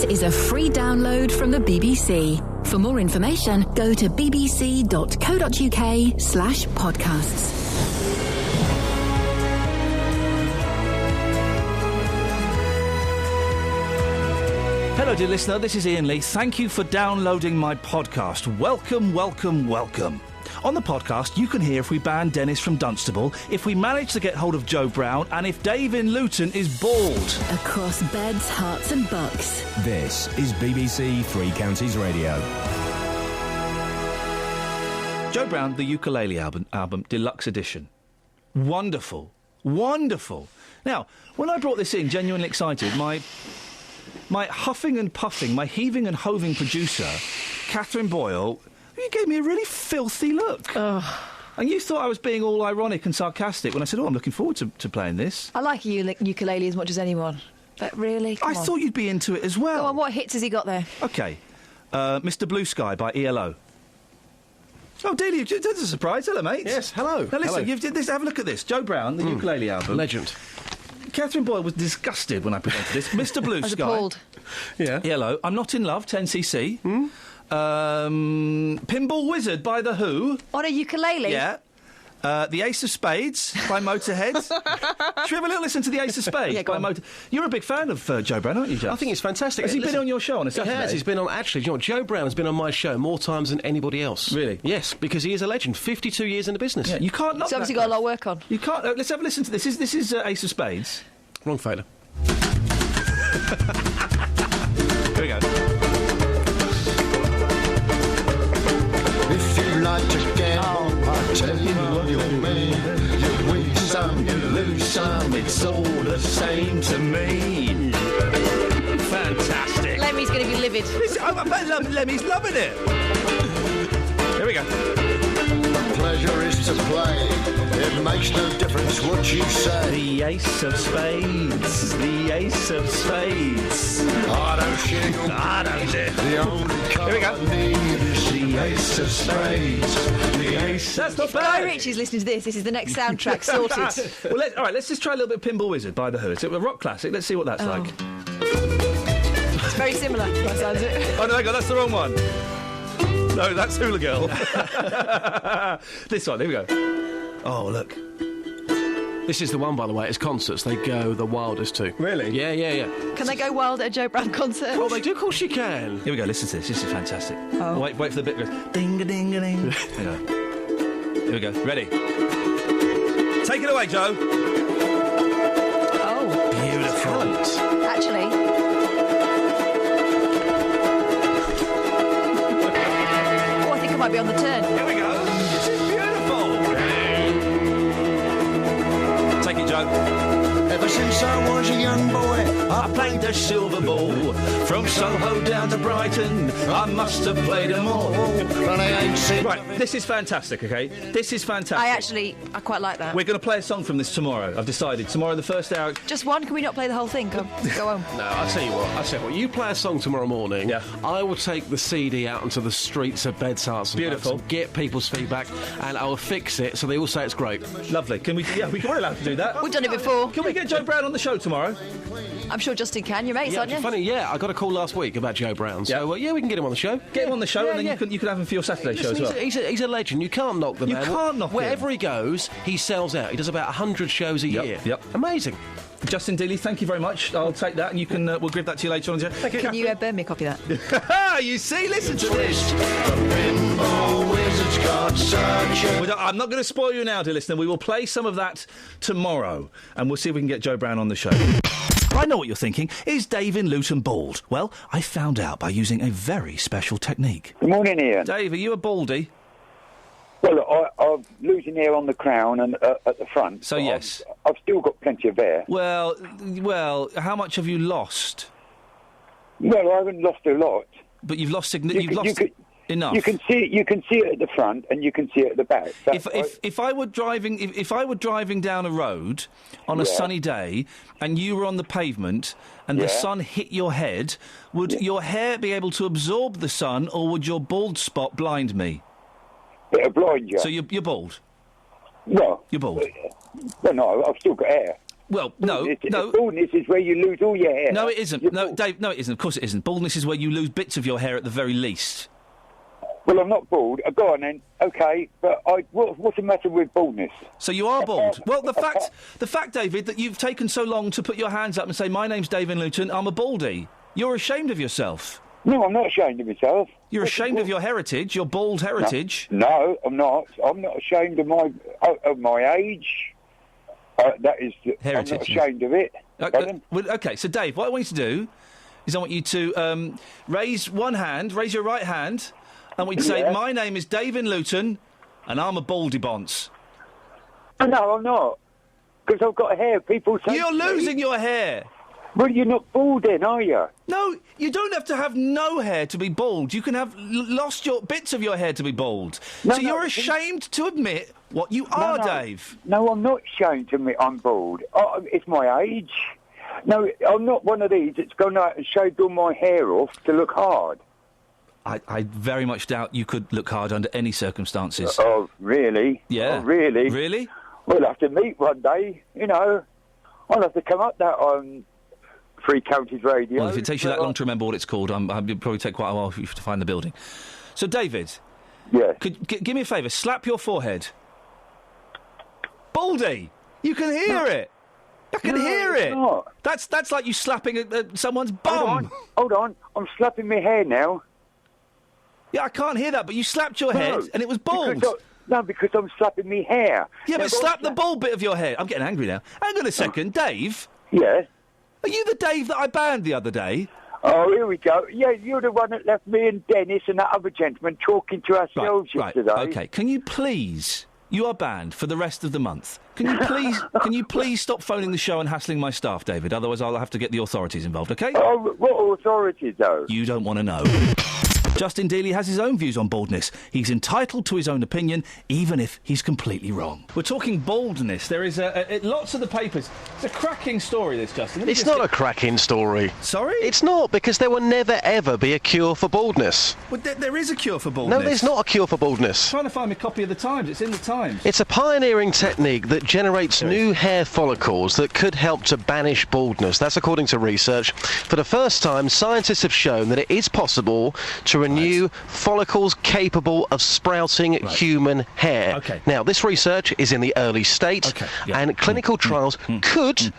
This is a free download from the BBC. For more information, go to bbc.co.uk/podcasts. Hello, dear listener, this is Iain Lee. Thank you for downloading my podcast. Welcome, welcome, welcome. On the podcast, you can hear if we ban Dennis from Dunstable, if we manage to get hold of Joe Brown, and if Dave in Luton is bald. Across beds, hearts and bucks. This is BBC Three Counties Radio. Joe Brown, the ukulele album, deluxe edition. Wonderful. Wonderful. Now, when I brought this in, genuinely excited, my huffing and puffing, my heaving and hoving producer, Catherine Boyle, you gave me a really filthy look. And you thought I was being all ironic and sarcastic when I said, I'm looking forward to playing this. I like a ukulele as much as anyone. But really, come on. I thought you'd be into it as well. Go on, what hits has he got there? OK. Mr Blue Sky by ELO. Oh, Dealey, that's a surprise. Hello, mate. Yes, hello. Now, listen, hello. have a look at this. Joe Brown, the ukulele album. Legend. Catherine Boyle was disgusted when I presented this. Mr Blue I was Sky. appalled. Yeah. ELO. I'm Not in Love, 10cc. Pinball Wizard by The Who. On a ukulele? Yeah. The Ace of Spades by Motorhead. Should we have a little listen to The Ace of Spades Yeah, go by on. Motorhead? You're a big fan of Joe Brown, aren't you, Jeff? I think it's fantastic. Has he been on your show on a He Saturday? has. He's been on, actually, do you know what, Joe Brown has been on my show more times than anybody else. Really? Yes, because he is a legend. 52 years in the business. Yeah, you can't knock He's obviously that got a lot guy. of work on. You can't... let's have a listen to this. This is Ace of Spades. Wrong failure. Here we go. If you like to gamble, I'll tell you you'll win. You win some, you lose some, it's all the same to me. Fantastic. Lemmy's going to be livid. I bet Lemmy's loving it. Here we go. The pleasure is to play. It makes no difference what you say. The Ace of Spades. The Ace of Spades. I don't share your I don't care. the only card Here we go. I need is the ace of spades. The ace. That's not Guy bad. Ritchie's listening to this. This is the next soundtrack sorted. Well, all right, let's just try a little bit of Pinball Wizard by The Who. It's a rock classic. Let's see what that's like. It's very similar. That sounds it. Oh, no, hang on, that's the wrong one. No, that's Hula Girl. This one, here we go. Oh, look. This is the one, by the way. It's concerts. They go the wildest to. Really? Yeah. Can they go wild at a Joe Brown concert? Oh, they do? Of course you can. Here we go, listen to this. This is fantastic. Oh. Wait for the bit that goes ding-a-ding-a-ding. Here we go. Ready? Take it away, Joe. Oh, Beautiful. actually. Oh, I think I might be on the turn. Here we go. This is beautiful. Take it, Joe. Ever since I was a young boy, I played the silver ball from Soho down to Brighton. I must have played them all. but I ain't seen. Right, this is fantastic, OK? This is fantastic. I quite like that. We're going to play a song from this tomorrow. I've decided. Tomorrow, the first hour... Just one? Can we not play the whole thing? Go on. No, I'll tell you what. You play a song tomorrow morning. Yeah. I will take the CD out onto the streets of Beds, Hearts and Beautiful. Bucks and get people's feedback, and I will fix it so they all say it's great. Lovely. Can we... Yeah, we're allowed to do that. We've done it before. Can we get Joe Brown on the show tomorrow? I'm sure Justin can. Your mates, aren't you? Funny, yeah. I got a call last week about Joe Brown. So, yeah, we can get him on the show. Get him on the show, Yeah, and then yeah. you can have him for your Saturday show as Listen, well. he's a legend. You can't knock the You man. can't knock him. Wherever he goes, he sells out. He does about 100 shows a year. Yep. Amazing. Justin Dealey, thank you very much. I'll take that, and you can. We'll give that to you later on. Thank Can you burn me a copy of that? You see, listen to this. The pinball wizard's got such a... I'm not going to spoil you now, dear listener. We will play some of that tomorrow, and we'll see if we can get Joe Brown on the show. I know what you're thinking. Is Dave in Luton bald? Well, I found out by using a very special technique. Good morning, Ian. Dave, are you a baldy? Well, look, I'm losing hair on the crown and at the front. So, but yes. I've still got plenty of hair. Well, how much have you lost? Well, I haven't lost a lot. But you've lost enough. You can see it at the front and you can see it at the back. If I were driving down a road on a sunny day and you were on the pavement and the sun hit your head, would your hair be able to absorb the sun, or would your bald spot blind me? It'll blind you. So you're bald. No. You're bald. Well, no, I've still got hair. Well, no. Baldness is where you lose all your hair. No, it isn't. No, Dave, no, it isn't. Of course it isn't. Baldness is where you lose bits of your hair at the very least. Well, I'm not bald. Go on then. Okay, but what's the matter with baldness? So you are bald. Well, the fact, David, that you've taken so long to put your hands up and say, "My name's David Luton. I'm a baldy." You're ashamed of yourself. No, I'm not ashamed of myself. You're ashamed of your heritage, your bald heritage. No, I'm not. I'm not ashamed of my age. That is, heritage. I'm not ashamed of it. Okay, so Dave, what I want you to do is I want you to raise your right hand. I want you to say, "My name is David Luton, and I'm a baldy bonce." No, I'm not. Because I've got hair. People say you're losing your hair. Well, you're not bald then, are you? No, you don't have to have no hair to be bald. You can have lost your bits of your hair to be bald. So you're ashamed to admit what you are, Dave. No, I'm not ashamed to admit I'm bald. It's my age. No, I'm not one of these that's gone out and shaved all my hair off to look hard. I very much doubt you could look hard under any circumstances. Oh, really? Yeah. Oh, really? Really? We'll have to meet one day, you know. I'll have to come up that on Three Counties Radio. Well, if it takes you that long to remember what it's called, it'll probably take quite a while for you to find the building. So, David. Yeah. Give me a favour. Slap your forehead. Baldy! You can hear it! I can hear it! Not. That's like you slapping someone's bum! Hold on. I'm slapping my hair now. Yeah, I can't hear that, but you slapped your head and it was bald. Because I'm slapping my hair. Yeah, but slap the bald bit of your hair. I'm getting angry now. Hang on a second, Dave. Yeah? Are you the Dave that I banned the other day? Oh, here we go. Yeah, you're the one that left me and Dennis and that other gentleman talking to ourselves yesterday. Right, OK. Can you please... You are banned for the rest of the month. Can you please stop phoning the show and hassling my staff, David? Otherwise I'll have to get the authorities involved, OK? Oh, what authorities, though? You don't want to know. Justin Dealey has his own views on baldness. He's entitled to his own opinion, even if he's completely wrong. We're talking baldness. There is lots of the papers. It's a cracking story, this, Justin. It's not a cracking story. Sorry? It's not, because there will never, ever be a cure for baldness. Well, there is a cure for baldness. No, there's not a cure for baldness. I'm trying to find me a copy of the Times. It's in the Times. It's a pioneering technique that generates new hair follicles that could help to banish baldness. That's according to research. For the first time, scientists have shown that it is possible to renew follicles capable of sprouting human hair. Okay. Now, this research is in the early state, and clinical trials could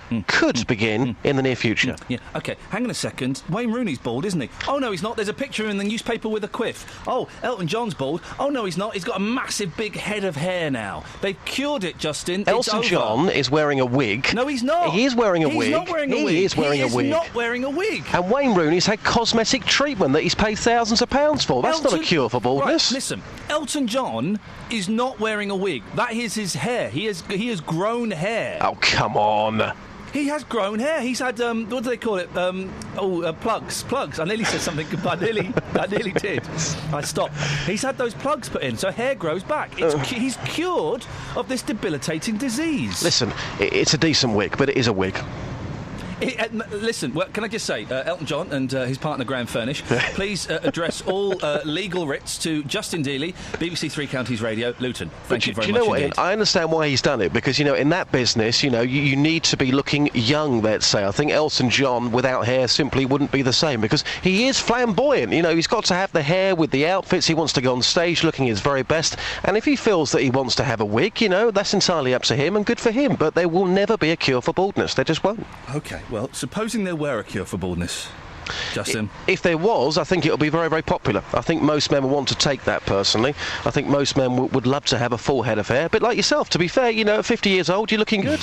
begin in the near future. Yeah. OK, hang on a second. Wayne Rooney's bald, isn't he? Oh, no, he's not. There's a picture in the newspaper with a quiff. Oh, Elton John's bald. Oh, no, he's not. He's got a massive big head of hair now. They've cured it, Justin. Elton John is wearing a wig. No, he's not. He is wearing a wig. He's not wearing a wig. He is wearing a wig. He's not wearing a wig. And Wayne Rooney's had cosmetic treatment that he's paid thousands of pounds for. That's not a cure for baldness. Right, listen, Elton John is not wearing a wig. That is his hair. He has grown hair. Oh, come on. He has grown hair. He's had, what do they call it? Plugs. Plugs. I nearly said something. I nearly did. I stopped. He's had those plugs put in, so hair grows back. He's cured of this debilitating disease. Listen, it's a decent wig, but it is a wig. Listen, well, can I just say, Elton John and his partner Graham Furnish, please address all legal writs to Justin Dealey, BBC Three Counties Radio, Luton. Thank you very much. Do you know what, indeed. I understand why he's done it, because, in that business, you need to be looking young, let's say. I think Elton John without hair simply wouldn't be the same, because he is flamboyant. He's got to have the hair with the outfits. He wants to go on stage looking his very best, and if he feels that he wants to have a wig, that's entirely up to him, and good for him, but there will never be a cure for baldness. There just won't. OK, well, supposing there were a cure for baldness, Justin. If there was, I think it would be very, very popular. I think most men would want to take that, personally. I think most men would love to have a full head of hair. But like yourself, to be fair, at 50 years old, you're looking good.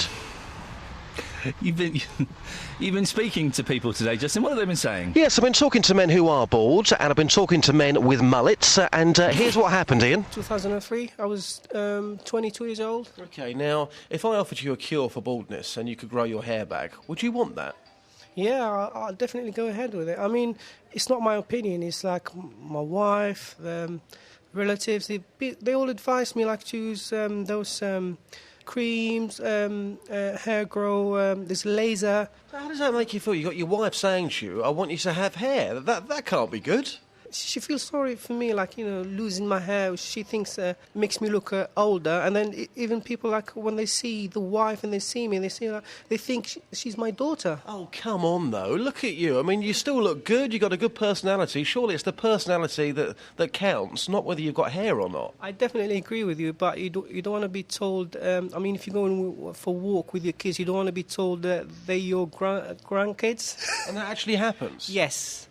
You've been speaking to people today, Justin. What have they been saying? Yes, I've been talking to men who are bald, and I've been talking to men with mullets, and here's what happened, Ian. 2003, I was 22 years old. OK, now, if I offered you a cure for baldness and you could grow your hair back, would you want that? Yeah, I'll definitely go ahead with it. I mean, it's not my opinion. It's like my wife, relatives, they all advise me to use those creams, hair grow, this laser. How does that make you feel? You got your wife saying to you, I want you to have hair. That can't be good. she feels sorry for me, like, losing my hair. She thinks makes me look older. And then even people, like, when they see the wife and they see me, they think she's my daughter. Oh, come on, though. Look at you. I mean, you still look good. You've got a good personality. Surely it's the personality that counts, not whether you've got hair or not. I definitely agree with you, but you don't want to be told... if you're going for a walk with your kids, you don't want to be told that they're your grandkids. And that actually happens? Yes.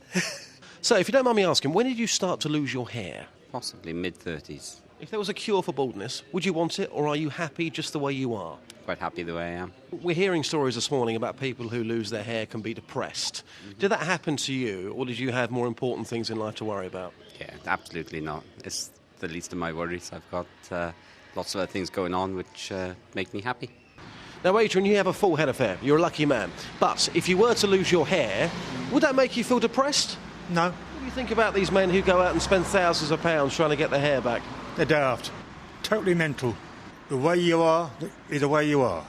So, if you don't mind me asking, when did you start to lose your hair? Possibly mid-30s. If there was a cure for baldness, would you want it, or are you happy just the way you are? Quite happy the way I am. We're hearing stories this morning about people who lose their hair can be depressed. Did that happen to you, or did you have more important things in life to worry about? Yeah, absolutely not. It's the least of my worries. I've got lots of other things going on which make me happy. Now, Adrian, you have a full head of hair. You're a lucky man. But if you were to lose your hair, would that make you feel depressed? No. What do you think about these men who go out and spend thousands of pounds trying to get their hair back? They're daft. Totally mental. The way you are is the way you are.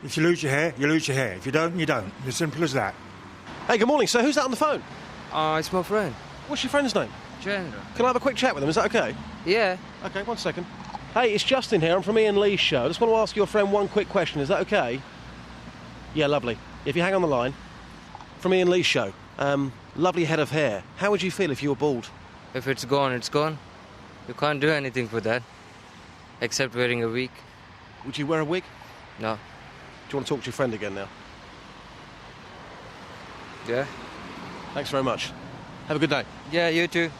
If you lose your hair, you lose your hair. If you don't, you don't. It's as simple as that. Hey, good morning, sir. Who's that on the phone? It's my friend. What's your friend's name? Chandra. Can I have a quick chat with him? Is that okay? Yeah. Okay, 1 second. Hey, it's Justin here. I'm from Iain Lee's show. I just want to ask your friend one quick question. Is that okay? Yeah, lovely. If you hang on the line. From Iain Lee's show. Lovely head of hair. How would you feel if you were bald? If it's gone, it's gone. You can't do anything for that. Except wearing a wig. Would you wear a wig? No. Do you want to talk to your friend again now? Yeah. Thanks very much. Have a good day. Yeah, you too.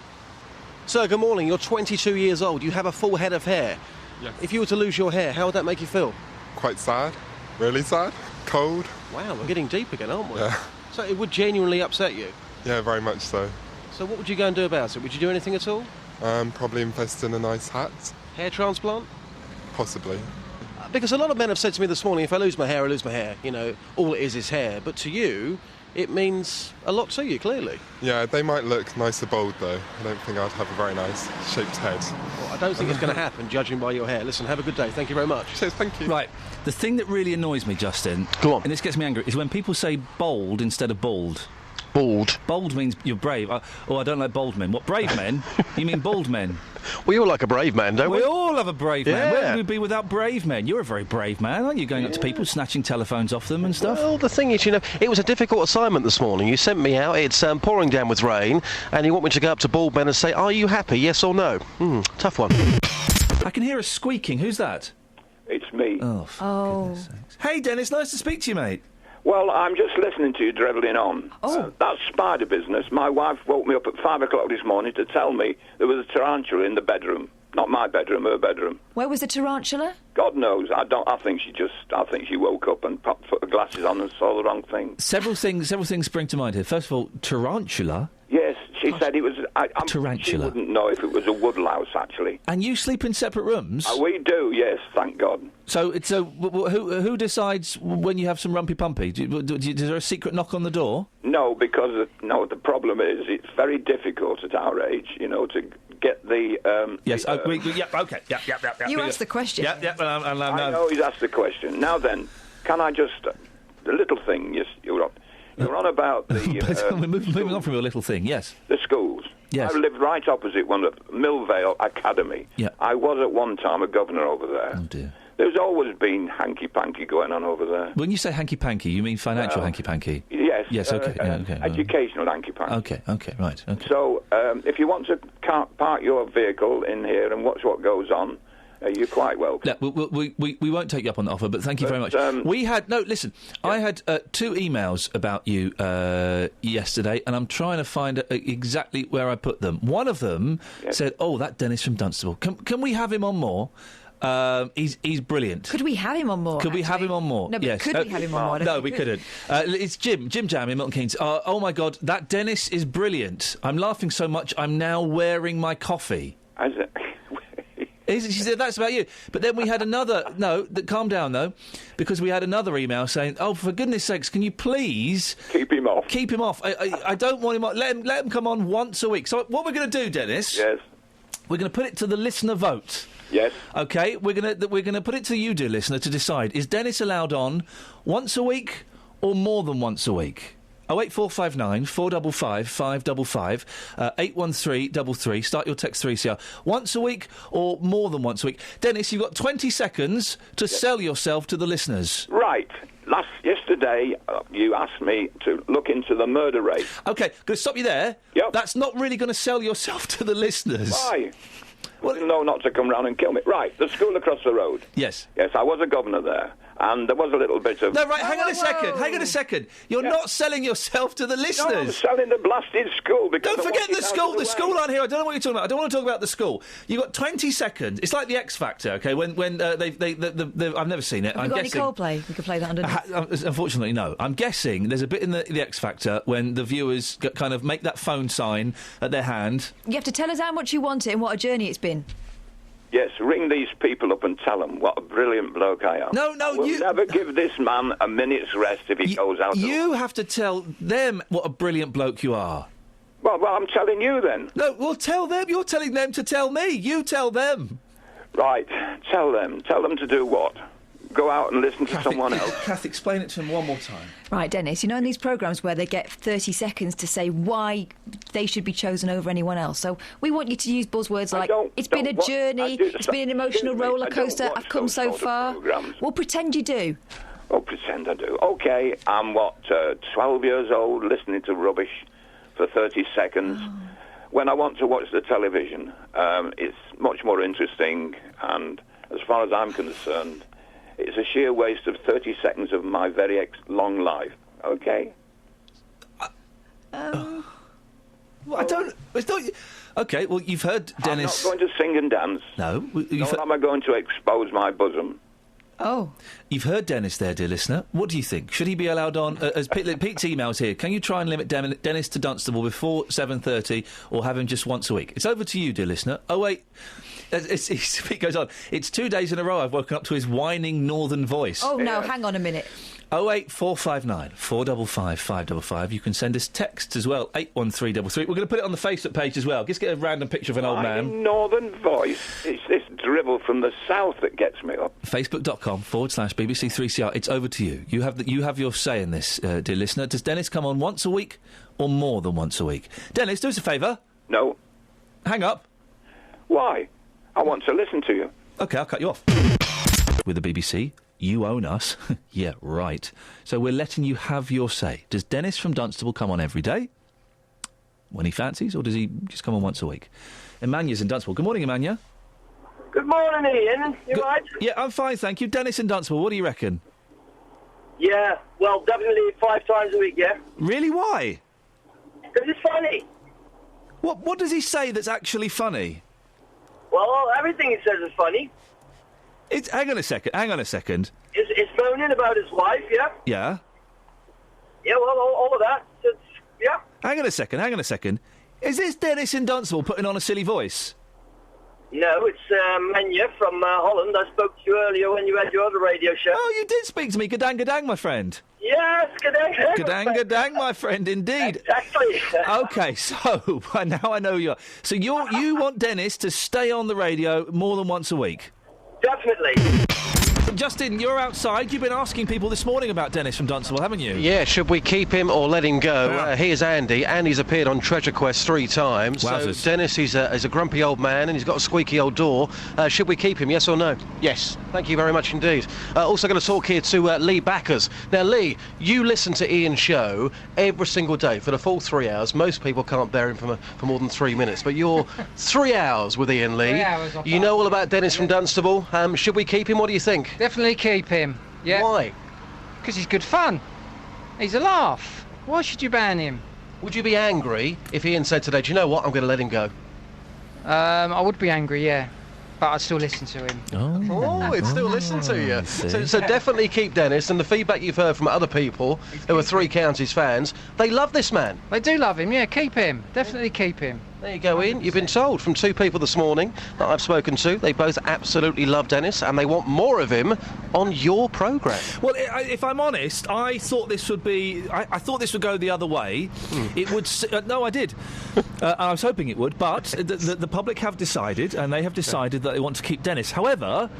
Sir, good morning. You're 22 years old. You have a full head of hair. Yes. If you were to lose your hair, how would that make you feel? Quite sad. Really sad. Cold. Wow, we're getting deep again, aren't we? Yeah. So it would genuinely upset you? Yeah, very much so. So what would you go and do about it? Would you do anything at all? Probably invest in a nice hat. Hair transplant? Possibly. Because a lot of men have said to me this morning, if I lose my hair, I lose my hair. All it is hair. But to you, it means a lot to you, clearly. Yeah, they might look nicer bald, though. I don't think I'd have a very nice shaped head. Well, I don't think it's going to happen, judging by your hair. Listen, have a good day. Thank you very much. Cheers, thank you. Right, the thing that really annoys me, Justin... Go on. And this gets me angry, is when people say bold instead of bald. Bald? Bold means you're brave. I don't like bold men. What, brave men? You mean bald men? We all like a brave man, don't we? We all have a brave man. Yeah. Where would we be without brave men? You're a very brave man, aren't you? Going up to people, snatching telephones off them and stuff? Well, the thing is, it was a difficult assignment this morning. You sent me out, it's pouring down with rain, and you want me to go up to bald men and say, are you happy, yes or no? Tough one. I can hear a squeaking. Who's that? It's me. Oh, for goodness sakes. Hey, Dennis, nice to speak to you, mate. Well, I'm just listening to you drivelling on. Oh. That spider business, my wife woke me up at 5 o'clock this morning to tell me there was a tarantula in the bedroom. Not my bedroom, her bedroom. Where was the tarantula? God knows. I think she woke up and put her glasses on and saw the wrong thing. Several things spring to mind here. First of all, tarantula. Yes, she said it was... tarantula. She wouldn't know if it was a woodlouse, actually. And you sleep in separate rooms? We do, yes, thank God. So who decides when you have some rumpy pumpy? Is there a secret knock on the door? No, because the problem is it's very difficult at our age, to get the... yes, okay, yeah. You asked the question. Yeah, I know he's asked the question. Now then, can I just... The little thing, yes, you're on about the... We're moving on from your little thing, yes. The schools. Yes. I lived right opposite one of Millvale Academy. Yeah. I was at one time a governor over there. Oh, dear. There's always been hanky-panky going on over there. When you say hanky-panky, you mean financial hanky-panky? Yes. Yes, okay. Educational hanky-panky. Okay, right. Okay. So, if you want to park your vehicle in here and watch what goes on, you're quite welcome. No, we won't take you up on the offer, but thank you very much. I had 2 emails about you yesterday, and I'm trying to find exactly where I put them. One of them said, "Oh, that Dennis from Dunstable. Can we have him on more? He's brilliant." Could we have him on more? Could we have him on more? No, but yes. could we have him on more? No, we couldn't. It's Jim Jam in Milton Keynes. Oh my God, that Dennis is brilliant. I'm laughing so much I'm now wearing my coffee. She said, that's about you. But then we had another... calm down, though, because we had another email saying, oh, for goodness sakes, can you please... Keep him off. Keep him off. I don't want him on. Let him come on once a week. So what we're going to do, Dennis... Yes. We're going to put it to the listener vote. Yes. OK? We're going to put it to you, dear listener, to decide. Is Dennis allowed on once a week or more than once a week? 08459 455 555 81333. Start your text 3CR. Once a week or more than once a week. Dennis, you've got 20 seconds to sell yourself to the listeners. Right. Yesterday, you asked me to look into the murder rate. OK, going to stop you there. Yep. That's not really going to sell yourself to the listeners. Why? Well, no, not to come round and kill me. Right, the school across the road. Yes. Yes, I was a governor there, and there was a little bit of... No, right, hang on a second. You're not selling yourself to the listeners. No, I'm selling the blasted school because... Don't forget the school. The school aren't here. I don't know what you're talking about. I don't want to talk about the school. You've got 20 seconds. It's like the X Factor, OK, when I've never seen it. Have you got any Coldplay? We could play that underneath. Unfortunately, no. I'm guessing there's a bit in the X Factor when the viewers kind of make that phone sign at their hand. You have to tell us how much you want it and what a journey it's been. Yes, ring these people up and tell them what a brilliant bloke I am. No, We'll never give this man a minute's rest if he goes out. You have to tell them what a brilliant bloke you are. Well, I'm telling you then. No, well, tell them. You're telling them to tell me. You tell them. Right, tell them. Tell them to do what? Go out and listen to someone else. Kath, explain it to him one more time. Right, Dennis, you know in these programmes where they get 30 seconds to say why they should be chosen over anyone else. So we want you to use buzzwords like, it's been a journey, it's been an emotional roller coaster, I've come so far. We'll pretend you do. Oh, pretend I do. OK, I'm, 12 years old, listening to rubbish for 30 seconds. Oh. When I want to watch the television, it's much more interesting, and as far as I'm concerned, it's a sheer waste of 30 seconds of my very long life. OK? Well, I don't... OK, well, you've heard Dennis... I'm not going to sing and dance. No. Nor am I going to expose my bosom. Oh. You've heard Dennis there, dear listener. What do you think? Should he be allowed on... as Pete's email's here, can you try and limit Dennis to Dunstable before 7:30 or have him just once a week? It's over to you, dear listener. Oh, wait... Pete goes on. It's 2 days in a row I've woken up to his whining northern voice. Oh, no, hang on a minute. 08459 455 555. You can send us texts as well, 81333. We're going to put it on the Facebook page as well. Just get a random picture of an old man. Northern voice. It's this dribble from the south that gets me up. Facebook.com/BBC3CR. It's over to you. You have your say in this, dear listener. Does Dennis come on once a week or more than once a week? Dennis, do us a favour. No. Hang up. Why? I want to listen to you. OK, I'll cut you off. With the BBC, you own us. Yeah, right. So we're letting you have your say. Does Dennis from Dunstable come on every day when he fancies, or does he just come on once a week? Emanya's in Dunstable. Good morning, Emanya. Good morning, Ian. You right? Yeah, I'm fine, thank you. Dennis in Dunstable, what do you reckon? Yeah, well, definitely 5 times a week, yeah. Really, why? Because it's funny. What does he say that's actually funny? Well, everything he says is funny. Hang on a second. It's moaning about his wife, yeah? Yeah? Yeah, well, all of that. Yeah. Hang on a second. Is this Dennis in Dunstable putting on a silly voice? No, it's Menya from Holland. I spoke to you earlier when you had your other radio show. Oh, you did speak to me. Gadang, gadang, my friend. Yes, gadang, gadang. Gadang, gadang, my friend, indeed. Exactly. OK, so now I know you are. So you want Dennis to stay on the radio more than once a week? Definitely. Justin, you're outside. You've been asking people this morning about Dennis from Dunstable, haven't you? Yeah, should we keep him or let him go? Here's Andy. Andy's appeared on Treasure Quest 3 times. Wowzers. So Dennis is a grumpy old man and he's got a squeaky old door. Should we keep him, yes or no? Yes. Thank you very much indeed. Also going to talk here to Lee Backers. Now, Lee, you listen to Iain's show every single day for the full 3 hours. Most people can't bear him for more than 3 minutes, but you're 3 hours with Iain, Lee. 3 hours. You know all about Dennis from Dunstable. Should we keep him? What do you think? Definitely keep him. Yeah. Why? Because he's good fun. He's a laugh. Why should you ban him? Would you be angry if Iain said today, do you know what, I'm going to let him go? I would be angry, yeah. But I'd still listen to him. Oh, he'd still listen to you. So definitely keep Dennis, and the feedback you've heard from other people who are Three Counties fans, they love this man. They do love him, yeah, keep him. Definitely keep him. There you go, Iain. You've been told from 2 people this morning that I've spoken to. They both absolutely love Dennis, and they want more of him on your programme. Well, if I'm honest, I thought this would be... I thought this would go the other way. It would... no, I did. I was hoping it would, but the public have decided, and they have decided that they want to keep Dennis. However,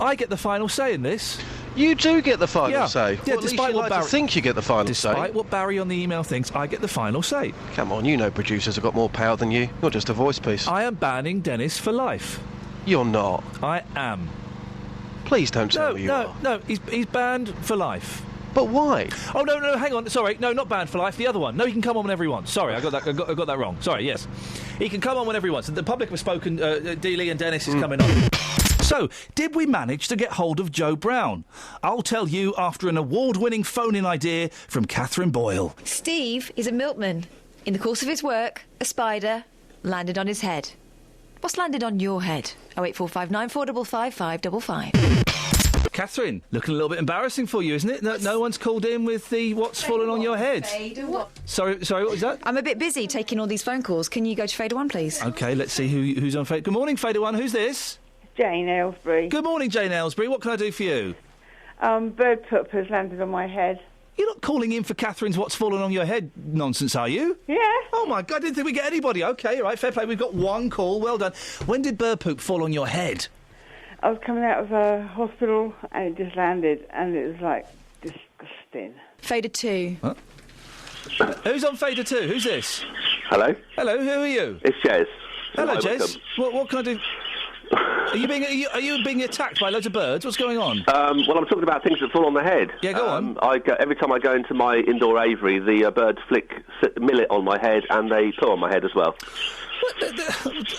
I get the final say in this. You do get the final say. Yeah, Well, despite what Barry think you get the final say. Despite what Barry on the email thinks, I get the final say. Come on, you know producers have got more power than you. You're just a voice piece. I am banning Dennis for life. You're not. I am. Please don't tell me you are. No, he's banned for life. But why? Oh, no, hang on. Sorry, no, not banned for life. The other one. No, he can come on whenever he wants. Sorry, I got that wrong. Sorry, yes. He can come on whenever he wants. The public have spoken. Dealey and Dennis is coming on. So, did we manage to get hold of Joe Brown? I'll tell you after an award-winning phone-in idea from Catherine Boyle. Steve is a milkman. In the course of his work, a spider landed on his head. What's landed on your head? 08459 455 555. Catherine, looking a little bit embarrassing for you, isn't it? No one's called in with the what's fallen on your head. Sorry, what was that? I'm a bit busy taking all these phone calls. Can you go to Fader 1, please? OK, let's see who's on Fader. Good morning, Fader 1. Who's this? Jane Aylesbury. Good morning, Jane Aylesbury. What can I do for you? Bird poop has landed on my head. You're not calling in for Catherine's what's fallen on your head nonsense, are you? Yeah. Oh, my God, I didn't think we'd get anybody. OK, all right, fair play. We've got one call. Well done. When did bird poop fall on your head? I was coming out of a hospital and it just landed and it was, like, disgusting. Fader 2. Huh? Who's on Fader 2? Who's this? Hello. Hello, who are you? It's Jez. Hello, Jez. What can I do? Are you being attacked by loads of birds? What's going on? Well, I'm talking about things that fall on the head. Yeah, go on. Every time I go into my indoor aviary, the birds flick millet on my head and they poo on my head as well.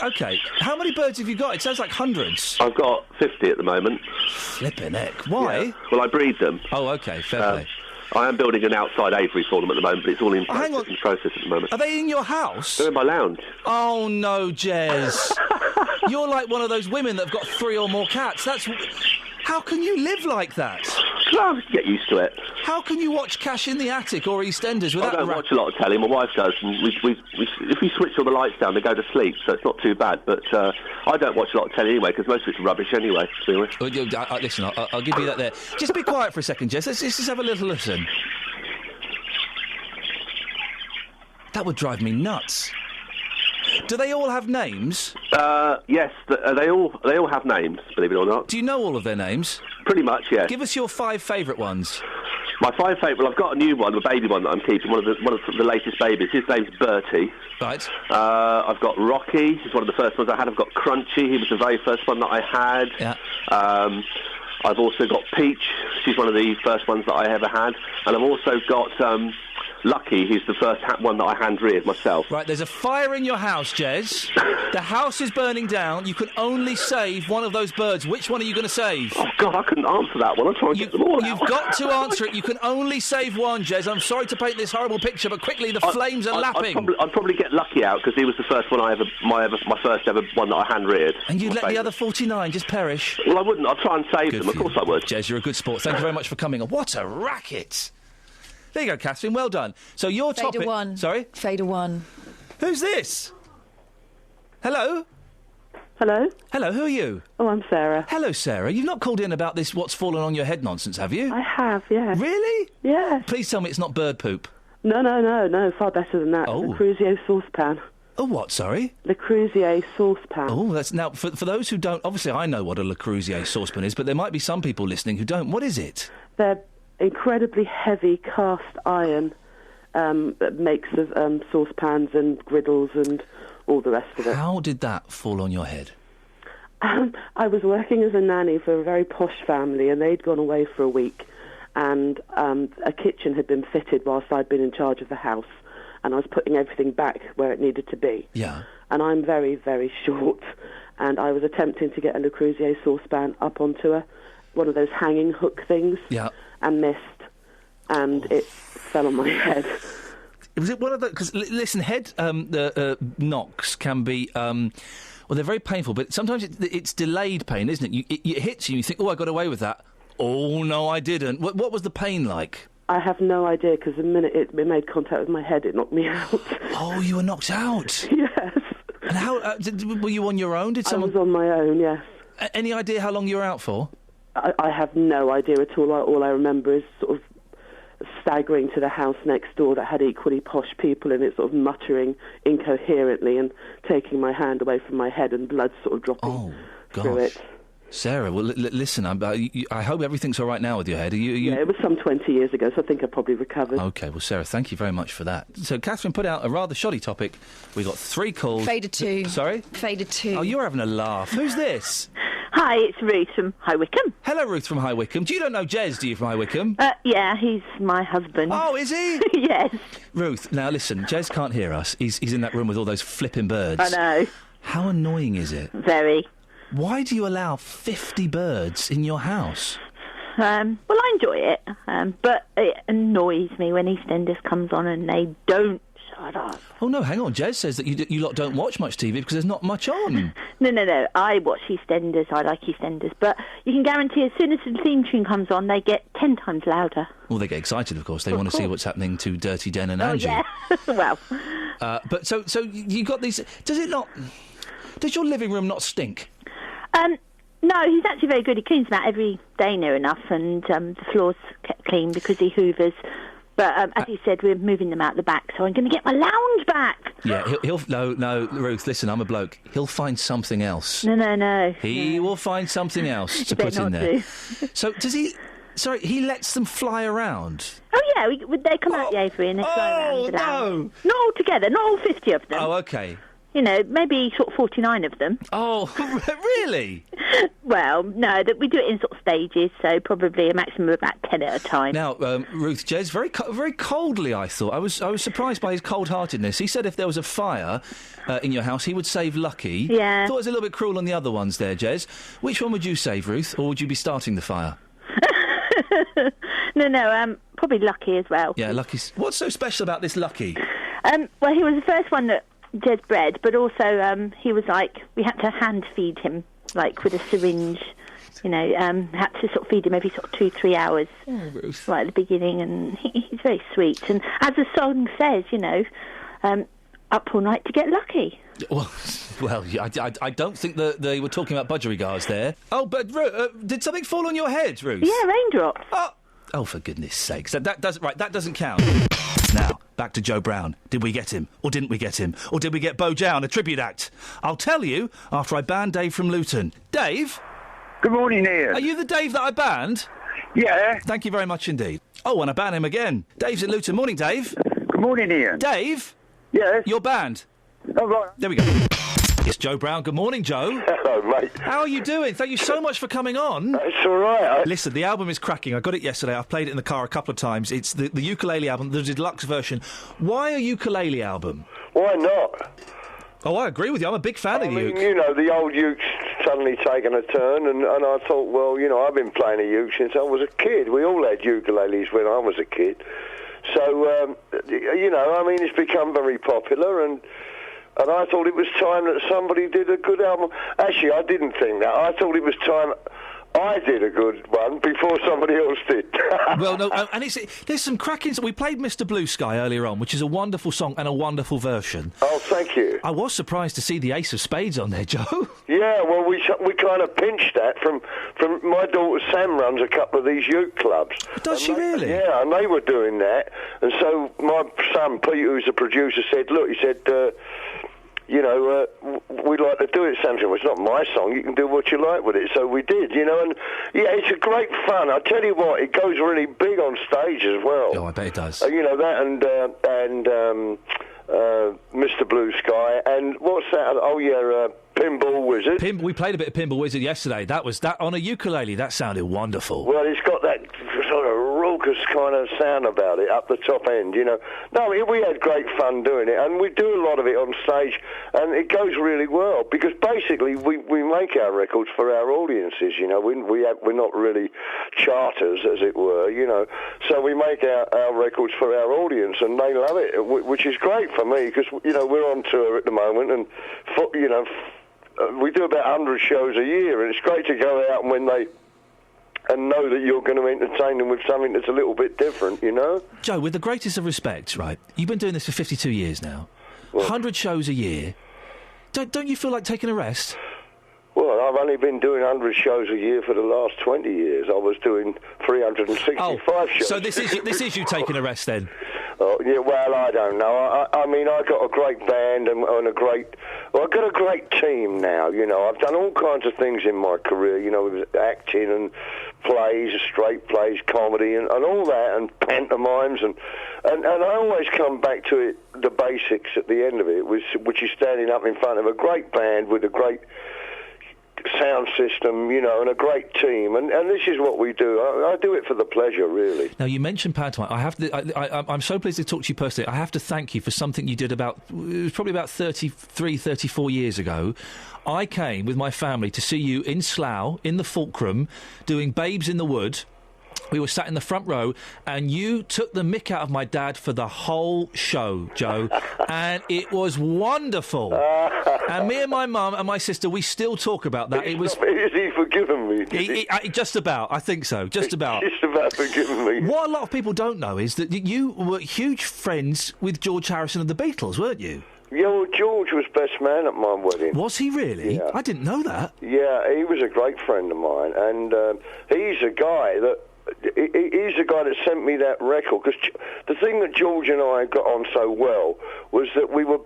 OK. How many birds have you got? It sounds like hundreds. I've got 50 at the moment. Flippin' heck. Why? Yeah. Well, I breed them. Oh, OK. Fair play. I am building an outside aviary for them at the moment, but it's all in process at the moment. Are they in your house? They're in my lounge. Oh, no, Jez. You're like one of those women that have got 3 or more cats. How can you live like that? Well, get used to it. How can you watch Cash in the Attic or EastEnders without... I don't watch a lot of telly. My wife does. And if we switch all the lights down, they go to sleep, so it's not too bad. But I don't watch a lot of telly anyway, because most of it's rubbish anyway, to be honest. Listen, I'll give you that there. Just be quiet for a second, Jess. Let's just have a little listen. That would drive me nuts. Do they all have names? Yes, they all have names, believe it or not. Do you know all of their names? Pretty much, yes. Give us your 5 favourite ones. My 5 favourite... Well, I've got a new one, a baby one that I'm keeping, one of the latest babies. His name's Bertie. Right. I've got Rocky. He's one of the first ones I had. I've got Crunchy. He was the very first one that I had. Yeah. I've also got Peach. She's one of the first ones that I ever had. And I've also got... Lucky, he's the first one that I hand-reared myself. Right, there's a fire in your house, Jez. The house is burning down. You can only save one of those birds. Which one are you going to save? Oh, God, I couldn't answer that one. I'm trying to get them all You've got to answer it. You can only save one, Jez. I'm sorry to paint this horrible picture, but quickly, the flames are lapping. I'd probably get Lucky out, because he was the first one my first ever one that I hand-reared. And you'd let the other 49 just perish? Well, I wouldn't. I'd try and save them. Of course I would. Jez, you're a good sport. Thank you very much for coming on. What a racket! There you go, Catherine. Well done. So your topic... Fader 1. Sorry? Fader 1. Who's this? Hello? Hello? Hello, who are you? Oh, I'm Sarah. Hello, Sarah. You've not called in about this what's fallen on your head nonsense, have you? I have, yes. Really? Yes. Please tell me it's not bird poop. No, far better than that. Oh. Le Creuset saucepan. Oh, what, sorry? Le Creuset saucepan. Oh, that's... Now, for those who don't... Obviously, I know what a Le Creuset saucepan is, but there might be some people listening who don't. What is it? They're incredibly heavy cast iron makes of saucepans and griddles and all the rest of it. How did that fall on your head? I was working as a nanny for a very posh family, and they'd gone away for a week, and a kitchen had been fitted whilst I'd been in charge of the house, and I was putting everything back where it needed to be. Yeah. And I'm very, very short, and I was attempting to get a Le Creuset saucepan up onto one of those hanging hook things. Yeah. And missed, and it fell on my head. Was it one of the... Because, listen, head knocks can be... well, they're very painful, but sometimes it's delayed pain, isn't it? It hits you and you think, oh, I got away with that. Oh, no, I didn't. What was the pain like? I have no idea, because the minute it made contact with my head, it knocked me out. Oh, you were knocked out? Yes. And how... were you on your own? I was on my own, yes. Any idea how long you were out for? I have no idea at all. All I remember is sort of staggering to the house next door that had equally posh people in it, sort of muttering incoherently and taking my hand away from my head and blood sort of dropping through it. Sarah, well, listen, I hope everything's all right now with your head. Yeah, it was some 20 years ago, so I think I've probably recovered. OK, well, Sarah, thank you very much for that. So, Catherine put out a rather shoddy topic. We got 3 calls. Faded 2. Sorry? Faded 2. Oh, you're having a laugh. Who's this? Hi, it's Ruth from High Wycombe. Hello, Ruth from High Wycombe. You don't know Jez, do you, from High Wycombe? Yeah, he's my husband. Oh, is he? Yes. Ruth, now listen, Jez can't hear us. He's in that room with all those flipping birds. I know. How annoying is it? Very. Why do you allow 50 birds in your house? Well, I enjoy it, but it annoys me when EastEnders comes on and they don't shut up. Oh, no, hang on. Jez says that you lot don't watch much TV because there's not much on. No. I watch EastEnders. I like EastEnders. But you can guarantee as soon as the theme tune comes on, they get 10 times louder. Well, they get excited, of course. They want to see what's happening to Dirty Den and Angie. Yeah. Well. But so you got these... Does your living room not stink? No, he's actually very good. He cleans them out every day near enough, and the floor's kept clean because he hoovers. But as he said, we're moving them out the back, so I'm going to get my lounge back. Yeah, no, Ruth, listen, I'm a bloke. He'll find something else. No. He will find something else to put in there. So does he... Sorry, he lets them fly around? Oh, yeah, they come out the aviary and they fly around. No! Not all together, not all 50 of them. Oh, OK. You know, maybe sort of 49 of them. Oh, really? Well, no, we do it in sort of stages, so probably a maximum of about 10 at a time. Now, Ruth, Jez, very coldly, I thought. I was surprised by his cold-heartedness. He said if there was a fire in your house, he would save Lucky. Yeah. Thought it was a little bit cruel on the other ones there, Jez. Which one would you save, Ruth, or would you be starting the fire? No, probably Lucky as well. Yeah, Lucky's... What's so special about this Lucky? Well, he was the first one that Jez bred, but also he was like, we had to hand feed him, like with a syringe, you know, had to sort of feed him every sort of 2-3 hours. Oh, Ruth. Right at the beginning, and he's very sweet. And as the song says, you know, up all night to get lucky. Well, I don't think that they were talking about budgerigars there. Oh, but did something fall on your head, Ruth? Yeah, raindrops. Oh, for goodness sakes. That doesn't count. Now, back to Joe Brown. Did we get him? Or didn't we get him? Or did we get Bo Down, a tribute act? I'll tell you after I ban Dave from Luton. Dave? Good morning, Ian. Are you the Dave that I banned? Yeah. Thank you very much indeed. Oh, and I ban him again. Dave's at Luton. Morning, Dave. Good morning, Ian. Dave? Yes? You're banned. Oh, right. There we go. It's Joe Brown. Good morning, Joe. Hello, mate. How are you doing? Thank you so much for coming on. It's all right. Listen, the album is cracking. I got it yesterday. I've played it in the car a couple of times. It's the ukulele album, the deluxe version. Why a ukulele album? Why not? Oh, I agree with you. I'm a big fan of the uke. You know, the old uke's suddenly taken a turn, and I thought, well, you know, I've been playing a uke since I was a kid. We all had ukuleles when I was a kid. So, you know, I mean, it's become very popular, and I thought it was time that somebody did a good album. Actually, I didn't think that. I thought it was time I did a good one before somebody else did. Well, no, and there's some cracking... We played Mr. Blue Sky earlier on, which is a wonderful song and a wonderful version. Oh, thank you. I was surprised to see the Ace of Spades on there, Joe. Yeah, well, we kind of pinched that from my daughter Sam runs a couple of these uke clubs. Does she really? Yeah, and they were doing that. And so my son, Peter, who's the producer, said, look, he said... you know, we'd like to do it, Sam. Well, it's not my song. You can do what you like with it. So we did, you know, and, yeah, it's a great fun. I tell you what, it goes really big on stage as well. Oh, I bet it does. You know, that and Mr. Blue Sky, and what's that? Oh, yeah, Pinball Wizard. We played a bit of Pinball Wizard yesterday. That was that on a ukulele. That sounded wonderful. Well, it's got that sort of raucous kind of sound about it up the top end, you know. No, we had great fun doing it, and we do a lot of it on stage, and it goes really well, because basically we make our records for our audiences, you know. We're not really charters, as it were, you know. So we make our records for our audience, and they love it, which is great for me, because, you know, we're on tour at the moment, and, you know, we do about 100 shows a year, and it's great to go out and know that you're going to entertain them with something that's a little bit different, you know? Joe, with the greatest of respect, right, you've been doing this for 52 years now. 100 shows a year. Don't you feel like taking a rest? Well, I've only been doing 100 shows a year for the last 20 years. I was doing 365 shows. So this is you taking a rest then? Yeah, well, I don't know. I mean, I got a great band and a great... Well, I've got a great team now, you know. I've done all kinds of things in my career, you know, with acting and plays, straight plays, comedy and all that, and pantomimes, and I always come back to it, the basics at the end of it, which is standing up in front of a great band with a great sound system, you know, and a great team, and this is what we do. I do it for the pleasure, really. Now, you mentioned pantomime. I'm so pleased to talk to you personally. I have to thank you for something you did it was probably about 33, 34 years ago. I came with my family to see you in Slough, in the Fulcrum, doing Babes in the Wood. We were sat in the front row, and you took the mick out of my dad for the whole show, Joe, and it was wonderful. And me and my mum and my sister, we still talk about that. Has he forgiven me? Just about, I think so, just about. Just about forgiven me. What a lot of people don't know is that you were huge friends with George Harrison of the Beatles, weren't you? Yeah, well, George was best man at my wedding. Was he really? Yeah. I didn't know that. Yeah, he was a great friend of mine, and he's a guy that sent me that record, because the thing that George and I got on so well was that we were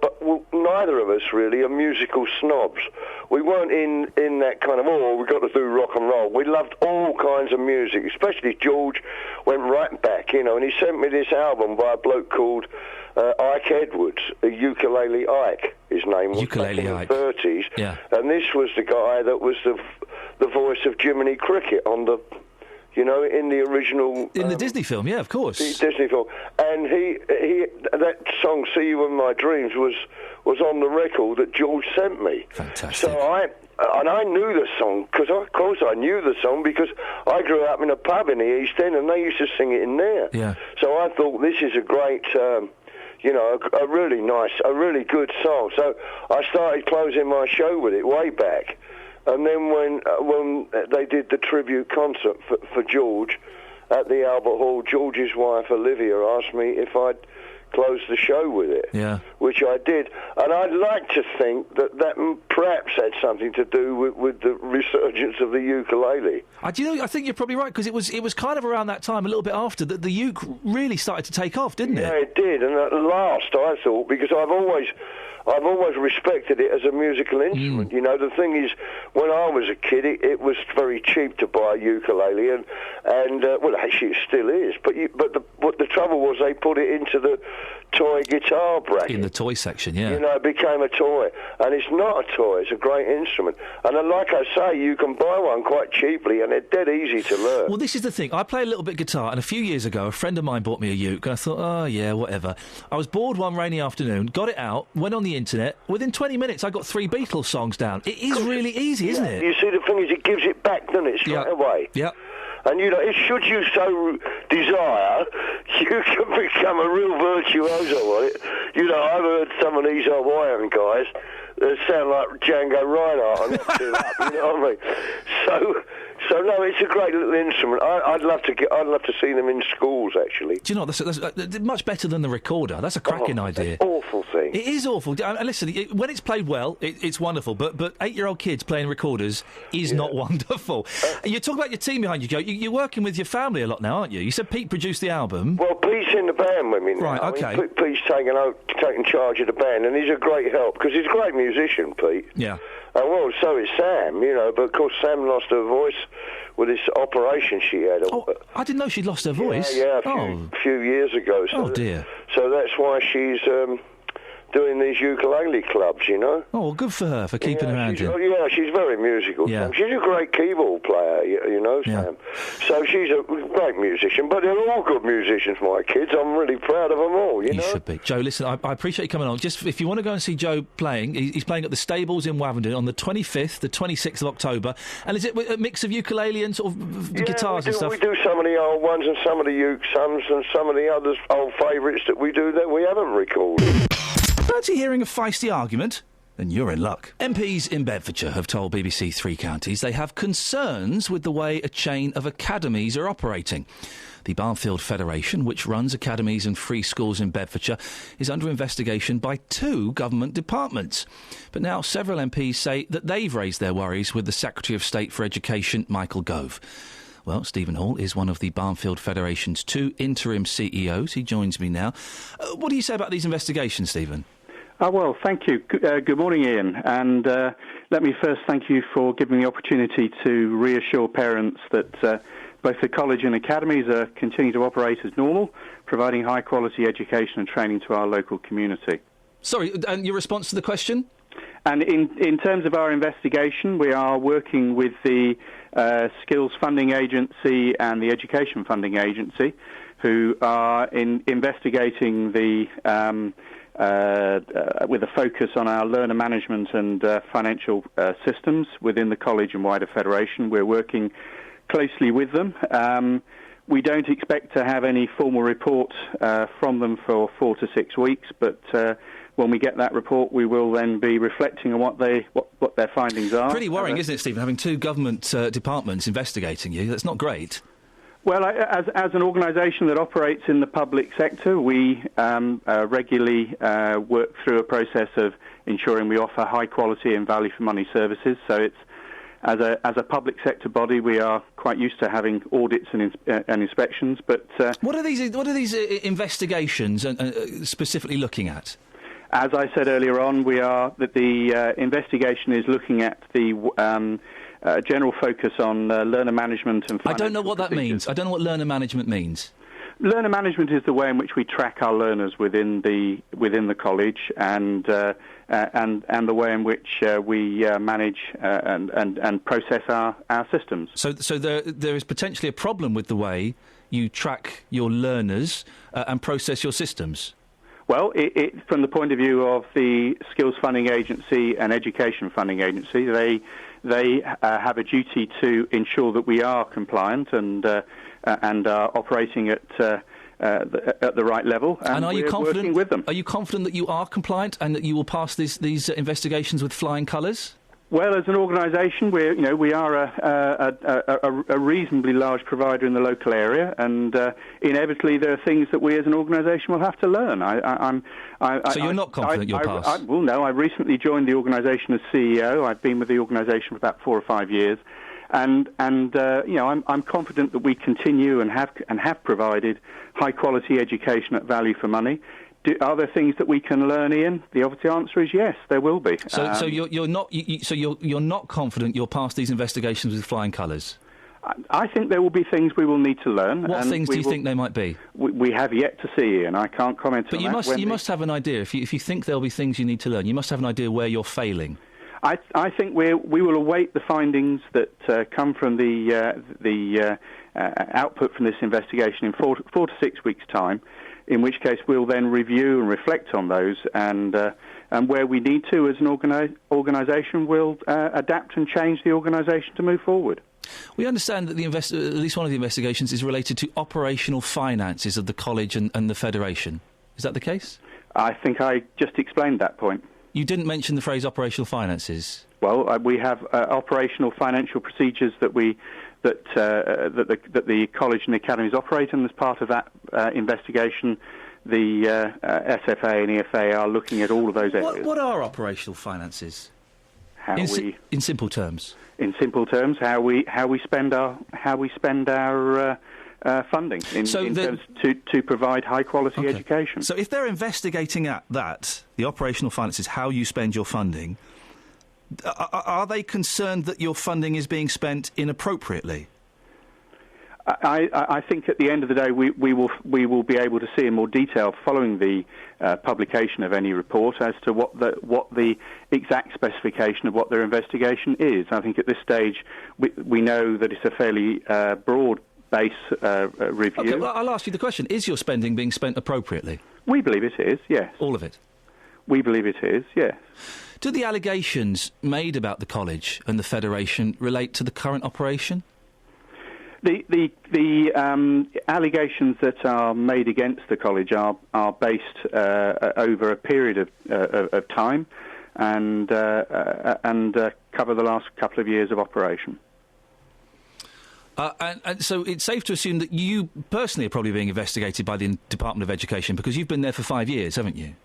neither of us really are musical snobs. We weren't in that kind of, we've got to do rock and roll. We loved all kinds of music, especially George went right back, you know, and he sent me this album by a bloke called Ike Edwards, Ukulele Ike, his name was, Ukulele back in Ike. the 30s. Yeah. And this was the guy that was the voice of Jiminy Cricket on the... You know, in the original... In the Disney film, yeah, of course. The Disney film. And that song, See You in My Dreams, was on the record that George sent me. Fantastic. So I knew the song, because of course I knew the song, because I grew up in a pub in the East End, and they used to sing it in there. Yeah. So I thought, this is a great... you know, a really nice, a really good song. So I started closing my show with it way back. And then when they did the tribute concert for George at the Albert Hall, George's wife Olivia asked me if I'd close the show with it, yeah, which I did. And I'd like to think that perhaps had something to do with the resurgence of the ukulele. I think you're probably right, because it was kind of around that time, a little bit after, that the uke really started to take off, didn't it? Yeah, it did. And at last, I thought, because I've always respected it as a musical instrument. You know, the thing is, when I was a kid, it was very cheap to buy a ukulele, and well, actually it still is. But the trouble was, they put it into the toy guitar bracket. In the toy section, yeah. You know, it became a toy. And it's not a toy, it's a great instrument. And like I say, you can buy one quite cheaply, and they're dead easy to learn. Well, this is the thing. I play a little bit guitar, and a few years ago, a friend of mine bought me a uke, and I thought, oh, yeah, whatever. I was bored one rainy afternoon, got it out, went on the internet. Within 20 minutes, I got 3 Beatles songs down. It is really easy, isn't it? You see, the thing is, it gives it back, doesn't it, straight away? Yeah. And, you know, should you so desire, you can become a real virtuoso on it. You know, I've heard some of these Hawaiian guys that sound like Django Reinhardt and not too up, you know what I mean? So no, it's a great little instrument. I'd love to see them in schools, actually. Do you know, that's much better than the recorder. That's a cracking idea. That's an awful thing. It is awful. Listen, when it's played well, it's wonderful. But 8-year-old kids playing recorders is not wonderful. You talk about your team behind you, Joe. You're working with your family a lot now, aren't you? You said Pete produced the album. Well, Pete's in the band with me now. Right, okay. I mean, Pete's taking charge of the band, and he's a great help, because he's a great musician, Pete. Yeah. And well, so is Sam, you know, but of course Sam lost her voice with this operation she had. I didn't know she'd lost her voice. Yeah, a few years ago. So dear. So that's why she's doing these ukulele clubs, you know. Oh, well, good for her, for keeping her hand in. Yeah, she's very musical. Yeah. She's a great keyboard player, you know, Sam. So she's a great musician, but they're all good musicians, my kids. I'm really proud of them all, you know. You should be. Joe, listen, I appreciate you coming on. Just if you want to go and see Joe playing, he's playing at the Stables in Wavendon on the 25th, the 26th of October. And is it a mix of ukulele and sort of guitars and stuff? We do some of the old ones and some of the uke sums and some of the others old favourites that we do that we haven't recorded. Fancy hearing a feisty argument? Then you're in luck. MPs in Bedfordshire have told BBC Three Counties they have concerns with the way a chain of academies are operating. The Barnfield Federation, which runs academies and free schools in Bedfordshire, is under investigation by 2 government departments. But now several MPs say that they've raised their worries with the Secretary of State for Education, Michael Gove. Well, Stephen Hall is one of the Barnfield Federation's 2 interim CEOs. He joins me now. What do you say about these investigations, Stephen? Well, thank you. Good morning, Ian. And let me first thank you for giving me the opportunity to reassure parents that both the college and academies are continuing to operate as normal, providing high-quality education and training to our local community. Sorry, and your response to the question? And in terms of our investigation, we are working with the Skills Funding Agency and the Education Funding Agency, who are investigating the with a focus on our learner management and financial systems within the college and wider federation. We're working closely with them. We don't expect to have any formal report from them for 4 to 6 weeks, but when we get that report, we will then be reflecting on what their findings are. Pretty worrying, isn't it, Stephen, having 2 government departments investigating you? That's not great. Well, as an organisation that operates in the public sector, we regularly work through a process of ensuring we offer high quality and value for money services. So it's as a public sector body, we are quite used to having audits and inspections. But what are these investigations specifically looking at? As I said earlier on, the investigation is looking at the general focus on learner management and financial I don't know what that means. I don't know what learner management means. Learner management is the way in which we track our learners within the college, and the way in which we manage and process our systems. So there is potentially a problem with the way you track your learners and process your systems. Well, from the point of view of the Skills Funding Agency and Education Funding Agency, they have a duty to ensure that we are compliant and are operating at the right level. And are you confident? Working with them. Are you confident that you are compliant and that you will pass these investigations with flying colours? Well, as an organisation, we are a reasonably large provider in the local area, and inevitably there are things that we as an organisation will have to learn. So you're not confident you'll pass? Well, no. I recently joined the organisation as CEO. I've been with the organisation for about 4 or 5 years, and I'm confident that we continue and have provided high quality education at value for money. Are there things that we can learn, Ian? The obvious answer is yes, there will be. So you're not confident you'll pass these investigations with flying colours? I think there will be things we will need to learn. What things do you think they might be? We have yet to see, Ian. I can't comment on that. But you must have an idea. If you think there'll be things you need to learn, you must have an idea where you're failing. I think we will await the findings that come from the output from this investigation in 4 to 6 weeks' time. In which case we'll then review and reflect on those, and where we need to as an organisation, we'll adapt and change the organisation to move forward. We understand that at least one of the investigations is related to operational finances of the college and the Federation. Is that the case? I think I just explained that point. You didn't mention the phrase operational finances. Well, we have operational financial procedures that the college and the academies operate, and as part of that investigation, the SFA and EFA are looking at all of those areas. What are operational finances? In simple terms. In simple terms, how we spend our funding in terms to provide high quality education. So if they're investigating that, the operational finances, how you spend your funding, are they concerned that your funding is being spent inappropriately? I think at the end of the day we will be able to see in more detail following the publication of any report as to what the exact specification of what their investigation is. I think at this stage we know that it's a fairly broad base review. Okay, well, I'll ask you the question: is your spending being spent appropriately? We believe it is. Yes. All of it. We believe it is. Yes. Do the allegations made about the college and the Federation relate to the current operation? The allegations that are made against the college are based over a period of time and cover the last couple of years of operation. And so it's safe to assume that you personally are probably being investigated by the Department of Education because you've been there for 5 years, haven't you?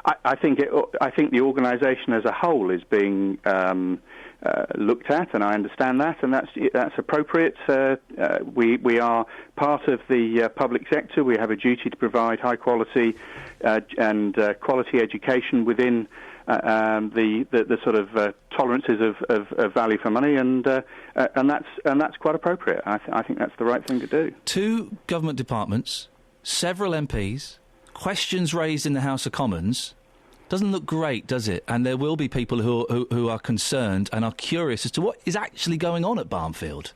I think the organisation as a whole is being looked at, and I understand that, and that's appropriate. We are part of the public sector. We have a duty to provide high quality and quality education within the sort of tolerances of value for money, and that's quite appropriate. I think that's the right thing to do. 2 government departments, several MPs, questions raised in the House of Commons. Doesn't look great, does it? And there will be people who are concerned and are curious as to what is actually going on at Barnfield.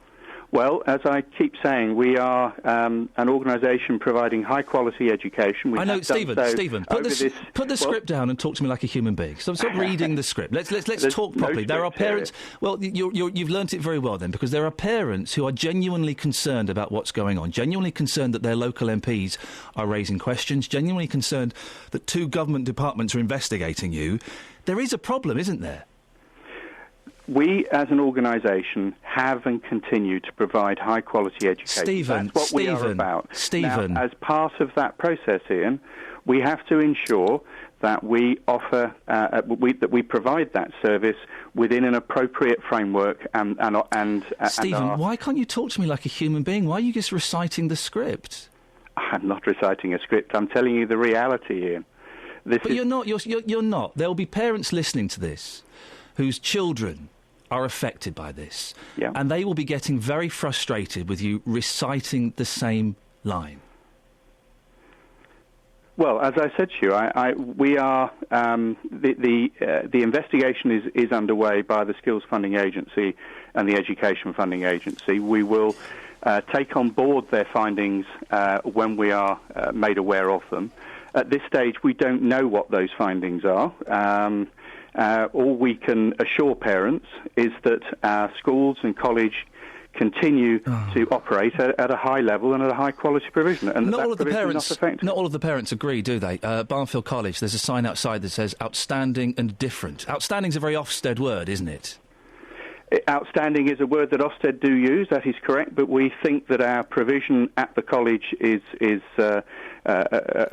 Well, as I keep saying, we are an organisation providing high-quality education. I know, Stephen, put the script down and talk to me like a human being. So stop reading the script. Let's talk properly. There are parents... Well, you've learnt it very well then, because there are parents who are genuinely concerned about what's going on, genuinely concerned that their local MPs are raising questions, genuinely concerned that 2 government departments are investigating you. There is a problem, isn't there? We, as an organisation, have and continue to provide high-quality education. That's what we are about. Stephen. Now, as part of that process, Ian, we have to ensure that we offer, that we provide that service within an appropriate framework. Stephen, why can't you talk to me like a human being? Why are you just reciting the script? I'm not reciting a script. I'm telling you the reality, Ian. You're not. You're not. There will be parents listening to this whose children are affected by this, and they will be getting very frustrated with you reciting the same line. Well, as I said to you, we are the investigation is underway by the Skills Funding Agency and the Education Funding Agency. We will take on board their findings when we are made aware of them. At this stage, we don't know what those findings are. All we can assure parents is that our schools and college continue to operate at a high level and at a high quality provision. And not all of the parents agree, do they? Barnfield College, there's a sign outside that says outstanding and different. Outstanding's a very Ofsted word, isn't it? Outstanding is a word that Ofsted do use, that is correct, but we think that our provision at the college is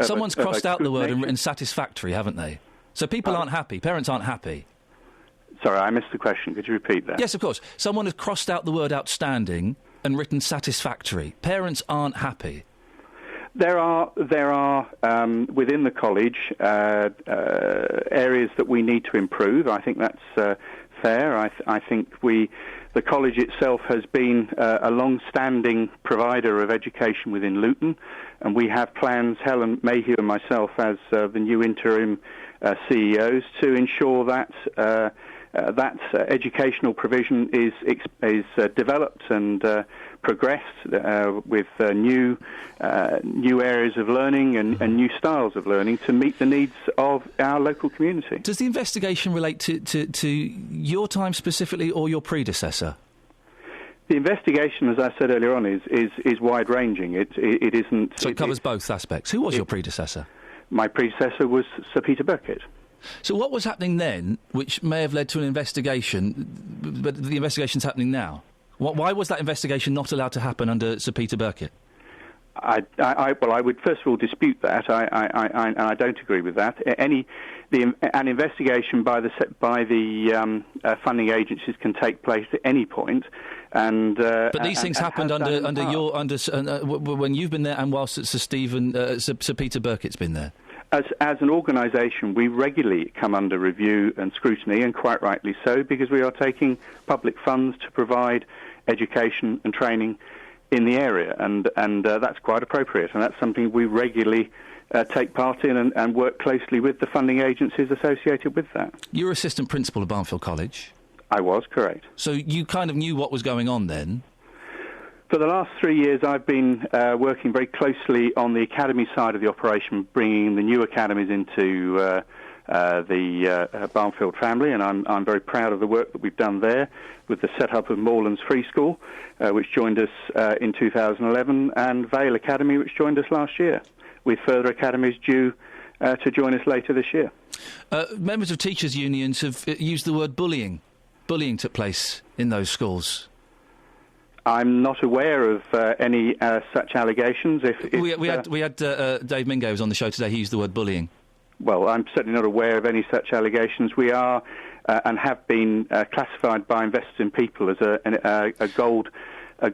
someone's crossed out the word and written satisfactory, haven't they? So people aren't happy, parents aren't happy. Sorry, I missed the question. Could you repeat that? Yes, of course. Someone has crossed out the word outstanding and written satisfactory. Parents aren't happy. There are within the college areas that we need to improve. I think that's fair. I think the college itself has been a long-standing provider of education within Luton, and we have plans, Helen Mayhew and myself, as the new interim CEOs, to ensure that that educational provision is developed and progressed with new areas of learning and new styles of learning to meet the needs of our local community. Does the investigation relate to your time specifically or your predecessor? The investigation, as I said earlier on, is wide-ranging. It isn't... So it covers both aspects. Who was your predecessor? My predecessor was Sir Peter Burkitt. So what was happening then, which may have led to an investigation, but the investigation's happening now? Why was that investigation not allowed to happen under Sir Peter Burkitt? I would first of all dispute that. I don't agree with that. An investigation by the funding agencies can take place at any point, but these things happened when you've been there, and whilst Sir Peter Burkitt's been there. As an organisation, we regularly come under review and scrutiny, and quite rightly so, because we are taking public funds to provide education and training in the area, and that's quite appropriate, and that's something we regularly take part in and work closely with the funding agencies associated with that. You're assistant principal of Barnfield College? I was, correct. So you kind of knew what was going on then? For the last 3 years, I've been working very closely on the academy side of the operation, bringing the new academies into the Barnfield family, and I'm very proud of the work that we've done there with the set-up of Moorlands Free School, which joined us in 2011, and Vale Academy, which joined us last year, with further academies due to join us later this year. Members of teachers' unions have used the word bullying. Bullying took place in those schools. I'm not aware of any such allegations. We had Dave Mingo was on the show today. He used the word bullying. well, I'm certainly not aware of any such allegations. We are and have been classified by Investors in People as a gold a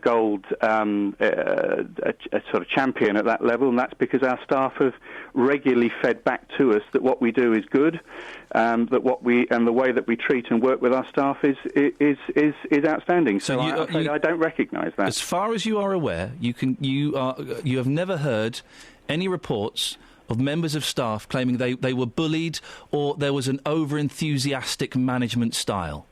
sort of champion at that level, and that's because our staff have regularly fed back to us that what we do is good, that what we and the way that we treat and work with our staff is outstanding. So I don't recognise that. As far as you are aware, you have never heard any reports of members of staff claiming they were bullied or there was an over-enthusiastic management style?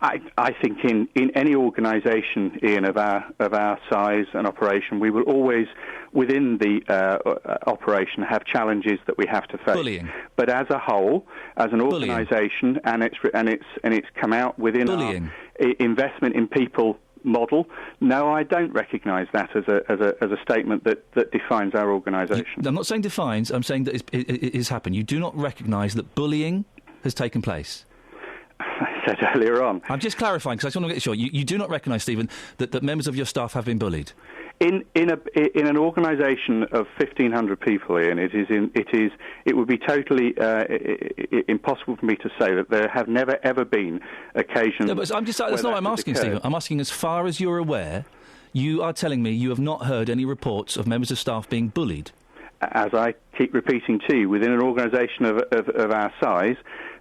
I think in any organisation, Ian, of our size and operation, we will always, within the operation, have challenges that we have to face. Bullying. But as a whole, as an organisation, and it's come out within our investment in people model. No, I don't recognise that as a statement that defines our organisation. I'm not saying defines. I'm saying that it has happened. You do not recognise that bullying has taken place. I said earlier on. I'm just clarifying because I just want to get sure. You do not recognise, Stephen, that members of your staff have been bullied. In an organisation of 1,500 people, Ian, it would be totally impossible for me to say that there have never ever been occasions. No, but that's not what I'm asking, Stephen. I'm asking, as far as you're aware, you are telling me you have not heard any reports of members of staff being bullied. As I keep repeating to you, within an organisation of our size,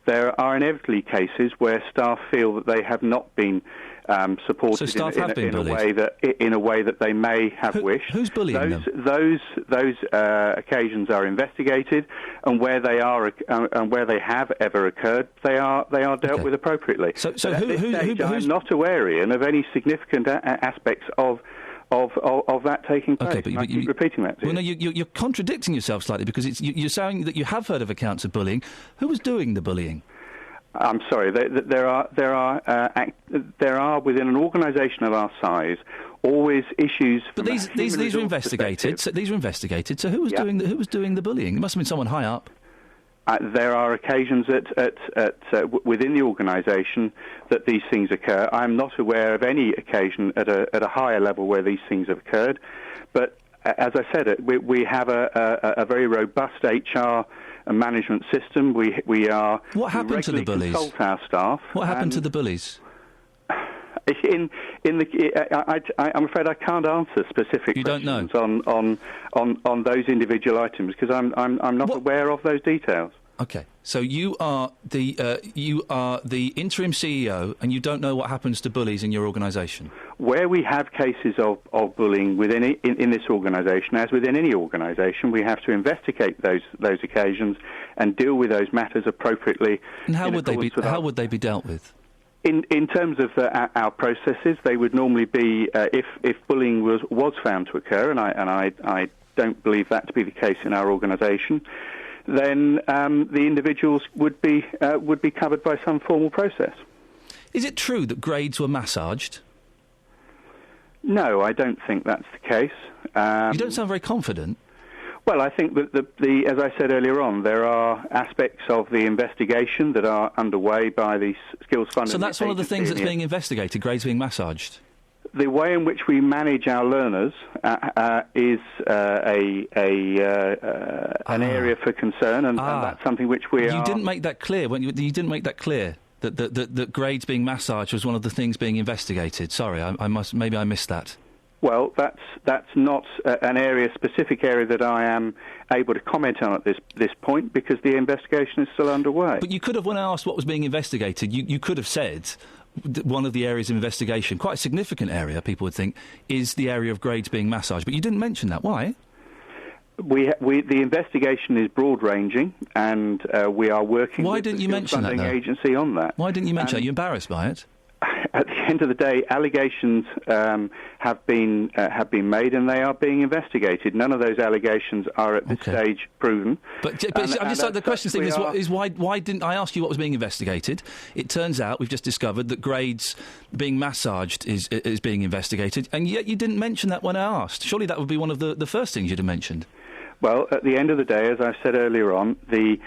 there are inevitably cases where staff feel that they have not been supported so staff have been bullied. in a way that they may have wished. Who's bullying them? Those occasions are investigated, and where they are and where they have ever occurred, they are dealt with appropriately. So I'm not aware, Ian, of any significant aspects of that taking place. Okay, but I keep repeating that. Well, no, you're contradicting yourself slightly because you're saying that you have heard of accounts of bullying. Who was doing the bullying? I'm sorry. There are within an organisation of our size always issues. But these are investigated. These are investigated. So who was doing the bullying? It must have been someone high up. There are occasions within the organisation that these things occur. I'm not aware of any occasion at a higher level where these things have occurred. But as I said, we have a very robust HR and management system. We are. What happened to the bullies? Consult our staff. What happened to the bullies? I'm afraid I can't answer specific questions on those individual items because I'm not aware of those details. Okay, so you are the interim CEO, and you don't know what happens to bullies in your organisation. Where we have cases of bullying within in this organisation, as within any organisation, we have to investigate those occasions and deal with those matters appropriately. And how would they be dealt with? In terms of our processes, they would normally be if bullying was found to occur, and I don't believe that to be the case in our organisation. Then the individuals would be covered by some formal process. Is it true that grades were massaged? No, I don't think that's the case. You don't sound very confident. Well, I think that as I said earlier on, there are aspects of the investigation that are underway by the Skills Fund. So that's one of the things that's being investigated, grades being massaged? The way in which we manage our learners is an area for concern, and that's something which we are... You didn't make that clear. You didn't make that clear, that grades being massaged was one of the things being investigated. Sorry, maybe I missed that. Well, that's not an specific area that I am able to comment on at this point because the investigation is still underway. But you could have, when I asked what was being investigated, you could have said one of the areas of investigation, quite a significant area, people would think, is the area of grades being massaged. But you didn't mention that. Why? The investigation is broad-ranging, and we are working with the Skills Funding Agency on that. Why didn't you mention that? Are you embarrassed by it? At the end of the day, allegations have been made, and they are being investigated. None of those allegations are at this stage proven. But I'm just like the question, Stephen, is why didn't I ask you what was being investigated? It turns out we've just discovered that grades being massaged is being investigated, and yet you didn't mention that when I asked. Surely that would be one of the first things you'd have mentioned. Well, at the end of the day, as I said earlier on, the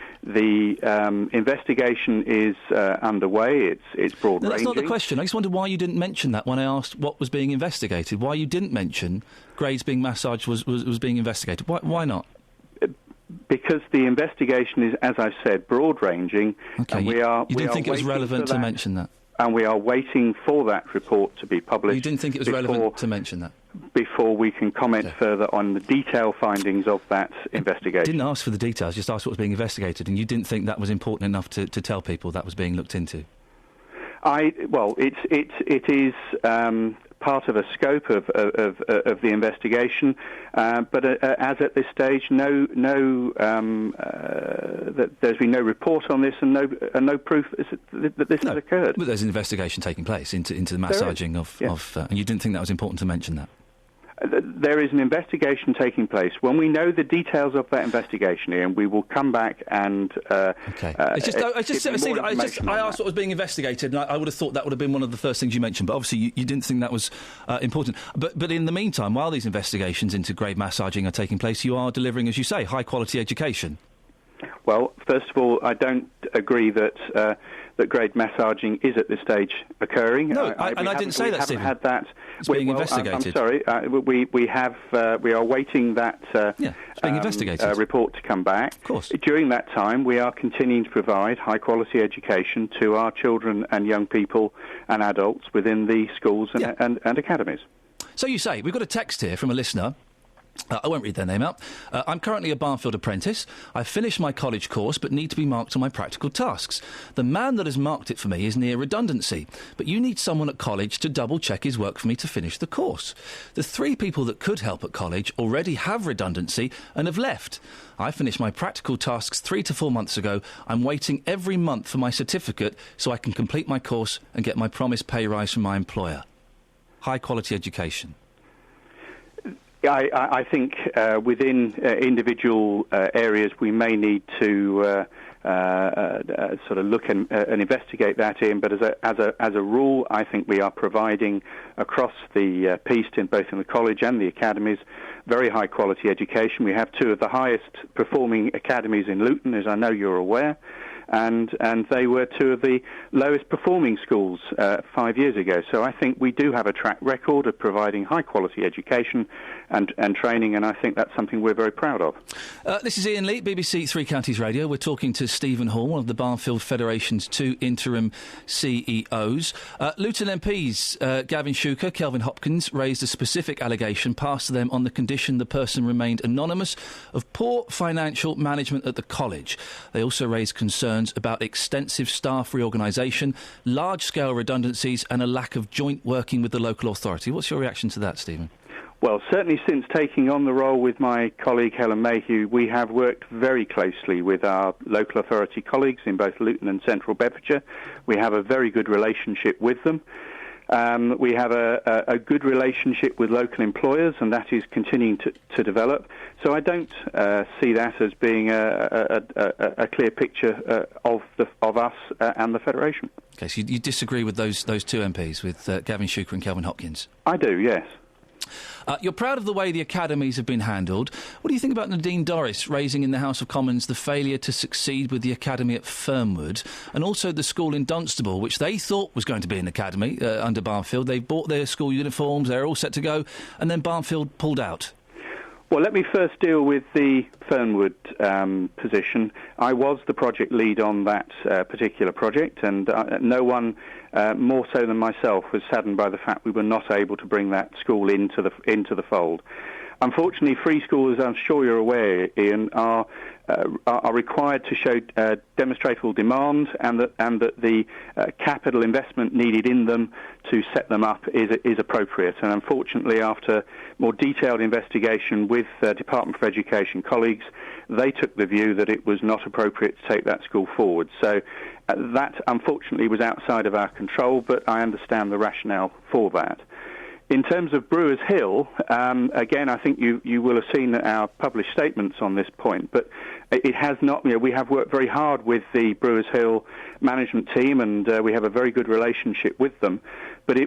investigation is underway. It's broad-ranging. No, that's not the question. I just wondered why you didn't mention that when I asked what was being investigated. Why you didn't mention grades being massaged was being investigated. Why not? Because the investigation is, as I said, broad-ranging. Okay, and you didn't think it was relevant to mention that? And we are waiting for that report to be published. You didn't think it was relevant to mention that? Before we can comment further on the detailed findings of that investigation. I didn't ask for the details, just asked what was being investigated, and you didn't think that was important enough to tell people that was being looked into? It is part of a scope of the investigation, but as at this stage, there's been no report on this and no proof that this has occurred. But there's an investigation taking place into the massaging of and you didn't think that was important to mention that? There is an investigation taking place. When we know the details of that investigation, Ian, we will come back and... Okay. I asked what was being investigated, and I would have thought that would have been one of the first things you mentioned, but obviously you didn't think that was important. But in the meantime, while these investigations into grave massaging are taking place, you are delivering, as you say, high-quality education. Well, first of all, I don't agree that grade massaging is at this stage occurring. No, I didn't say that, Stephen. Had that. It's being investigated. I'm sorry. We are waiting that it's being investigated. Report to come back. Of course. During that time, we are continuing to provide high-quality education to our children and young people and adults within the schools and academies. So you say, we've got a text here from a listener. I won't read their name out. I'm currently a Barnfield apprentice. I've finished my college course but need to be marked on my practical tasks. The man that has marked it for me is near redundancy, but you need someone at college to double-check his work for me to finish the course. The 3 people that could help at college already have redundancy and have left. I finished my practical tasks 3 to 4 months ago. I'm waiting every month for my certificate so I can complete my course and get my promised pay rise from my employer. High-quality education. I think within individual areas we may need to sort of look and investigate that in. But as a rule, I think we are providing across the piece, both in the college and the academies, very high quality education. We have 2 of the highest performing academies in Luton, as I know you're aware. And they were 2 of the lowest performing schools 5 years ago. So I think we do have a track record of providing high quality education and training, and I think that's something we're very proud of. This is Iain Lee, BBC Three Counties Radio. We're talking to Stephen Hall, one of the Barnfield Federation's 2 interim CEOs. Luton MPs Gavin Shuker, Kelvin Hopkins raised a specific allegation passed to them on the condition the person remained anonymous of poor financial management at the college. They also raised concerns about extensive staff reorganisation, large-scale redundancies and a lack of joint working with the local authority. What's your reaction to that, Stephen? Well, certainly since taking on the role with my colleague Helen Mayhew, we have worked very closely with our local authority colleagues in both Luton and Central Bedfordshire. We have a very good relationship with them. We have a good relationship with local employers, and that is continuing to develop. So I don't see that as being a clear picture of us and the Federation. Okay, so you disagree with those 2 MPs, with Gavin Shuker and Kelvin Hopkins? I do, yes. You're proud of the way the academies have been handled. What do you think about Nadine Dorris raising in the House of Commons the failure to succeed with the academy at Fernwood and also the school in Dunstable, which they thought was going to be an academy under Barnfield? They bought their school uniforms, they're all set to go, and then Barnfield pulled out. Well, let me first deal with the Fernwood position. I was the project lead on that particular project, and no one more so than myself was saddened by the fact we were not able to bring that school into the fold. Unfortunately, free schools, I'm sure you're aware, Ian, are required to show demonstrable demand, and that the capital investment needed in them to set them up is appropriate. And unfortunately, after more detailed investigation with Department for Education colleagues, they took the view that it was not appropriate to take that school forward. So that, unfortunately, was outside of our control, but I understand the rationale for that. In terms of Brewers Hill, again, I think you will have seen our published statements on this point, but it has not, we have worked very hard with the Brewers Hill management team, and we have a very good relationship with them, but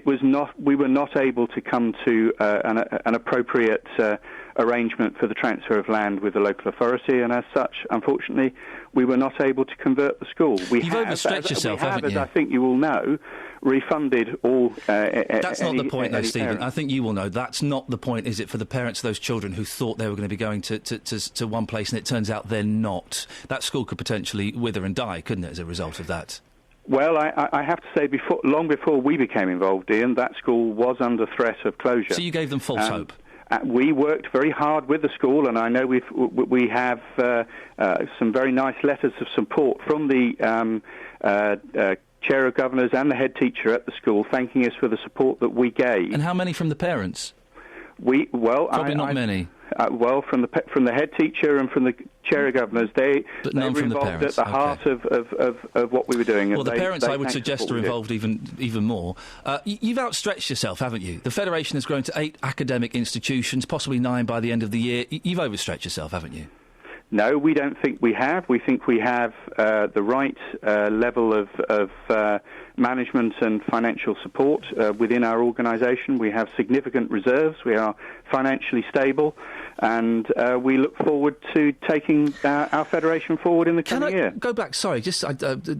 we were not able to come to an appropriate arrangement for the transfer of land with the local authority, and as such, unfortunately, we were not able to convert the school. You've overstretched yourself, haven't you? As I think you all know, refunded all... That's not the point, though, Stephen. I think you will know. That's not the point, is it, for the parents of those children who thought they were going to be going to one place and it turns out they're not? That school could potentially wither and die, couldn't it, as a result of that? Well, I have to say, long before we became involved, Ian, that school was under threat of closure. So you gave them false hope? We worked very hard with the school, and I know we have some very nice letters of support from the Chair of Governors and the head teacher at the school, thanking us for the support that we gave. And how many from the parents? Probably not many. From the head teacher and from the Chair of Governors, they none were from the involved parents. at the heart of what we were doing. Well, and the parents, I would thanked us suggest, for are what we involved even more. You've outstretched yourself, haven't you? The Federation has grown to 8 academic institutions, possibly 9 by the end of the year. You've overstretched yourself, haven't you? No, we don't think we have. We think we have the right level of management and financial support within our organisation. We have significant reserves. We are financially stable, and we look forward to taking our federation forward in the coming year. Go back? Sorry, just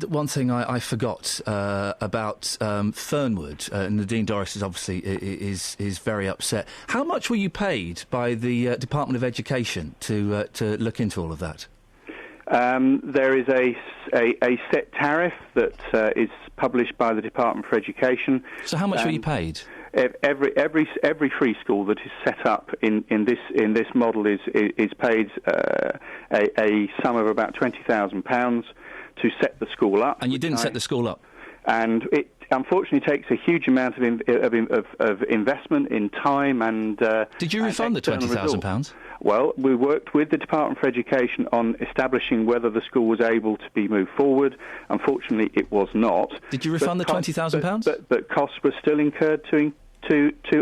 one thing I forgot about Fernwood. Nadine Dorris is obviously is very upset. How much were you paid by the Department of Education to look into all of that? There is a set tariff that is published by the Department for Education. So how much were you paid? Every free school that is set up in this model is paid a sum of about £20,000 to set the school up. And you didn't set the school up? And it unfortunately takes a huge amount of investment in time and. Did you refund the £20,000? Well, we worked with the Department for Education on establishing whether the school was able to be moved forward. Unfortunately, it was not. Did you refund the £20,000? But costs were still incurred to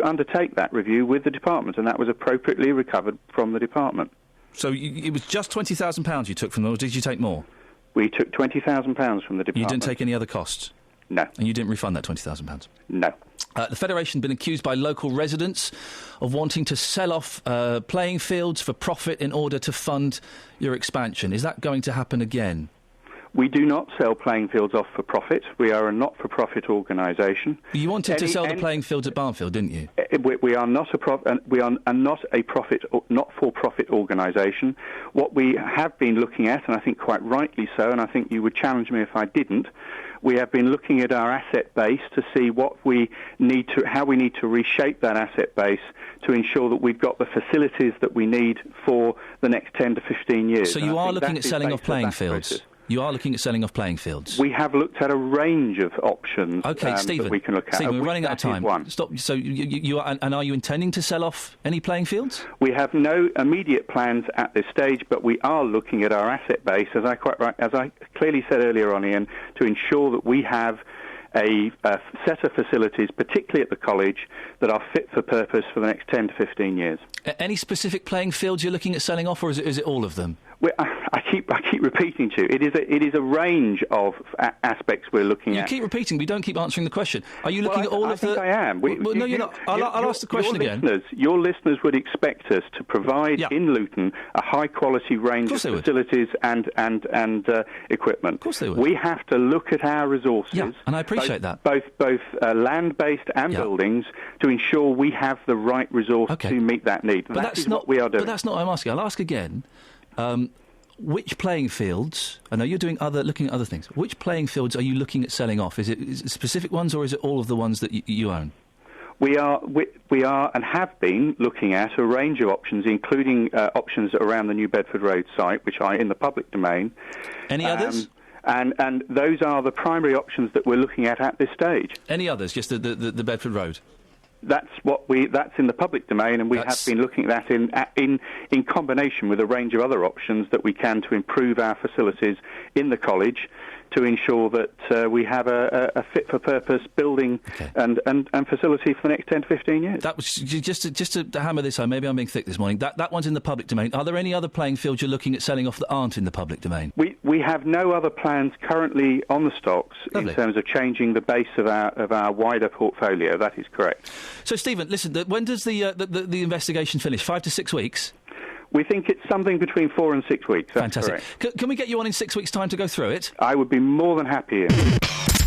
undertake that review with the department, and that was appropriately recovered from the department. So it was just £20,000 you took from them, or did you take more? We took £20,000 from the department. You didn't take any other costs? No. And you didn't refund that £20,000? No. The Federation has been accused by local residents of wanting to sell off playing fields for profit in order to fund your expansion. Is that going to happen again? We do not sell playing fields off for profit. We are a not-for-profit organisation. You wanted to sell the playing fields at Barnfield, didn't you? We are not a not-for-profit organisation. What we have been looking at, and I think quite rightly so, and I think you would challenge me if I didn't, we have been looking at our asset base to see how we need to reshape that asset base to ensure that we've got the facilities that we need for the next 10 to 15 years. So you are looking at selling off playing fields? You are looking at selling off playing fields? We have looked at a range of options Stephen, that we can look at. Stephen, we're running out of time. One. Stop. So you are, and are you intending to sell off any playing fields? We have no immediate plans at this stage, but we are looking at our asset base, as I clearly said earlier on, Ian, to ensure that we have a set of facilities, particularly at the college, that are fit for purpose for the next 10 to 15 years. Any specific playing fields you're looking at selling off, or is it all of them? I keep repeating to you. It is a range of aspects we're looking at. You keep repeating, but you don't keep answering the question. Are you looking at all of the? I think I am. No, you're not. I'll ask the question again. Your listeners would expect us to provide in Luton a high quality range of facilities and equipment. Of course they would. We have to look at our resources. Yeah, and I appreciate that. Both land based and buildings, to ensure we have the right resource to meet that need. But that's not what we are doing. But that's not what I'm asking. I'll ask again. Which playing fields? I know you're looking at other things. Which playing fields are you looking at selling off? Is it specific ones, or is it all of the ones that you own? We are and have been looking at a range of options, including options around the New Bedford Road site, which are in the public domain. Any others? And those are the primary options that we're looking at this stage. Any others? Just the Bedford Road? That's in the public domain, and we have been looking at that in combination with a range of other options that we can to improve our facilities in the college, to ensure that we have a fit-for-purpose building and facility for the next 10 to 15 years. That was just to hammer this home. Maybe I'm being thick this morning. That one's in the public domain. Are there any other playing fields you're looking at selling off that aren't in the public domain? We have no other plans currently on the stocks in terms of changing the base of our wider portfolio. That is correct. So, Stephen, listen. When does the investigation finish? 5 to 6 weeks. We think it's something between 4 and 6 weeks. That's fantastic. Correct. Can we get you on in 6 weeks' time to go through it? I would be more than happy.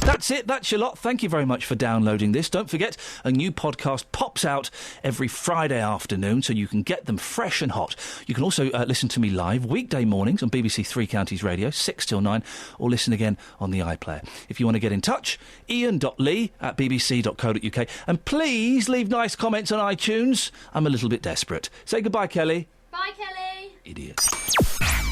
That's it. That's your lot. Thank you very much for downloading this. Don't forget, a new podcast pops out every Friday afternoon, so you can get them fresh and hot. You can also listen to me live weekday mornings on BBC Three Counties Radio, 6 till 9, or listen again on the iPlayer. If you want to get in touch, iain.lee@bbc.co.uk. And please leave nice comments on iTunes. I'm a little bit desperate. Say goodbye, Kelly. Bye, Kelly. Idiot.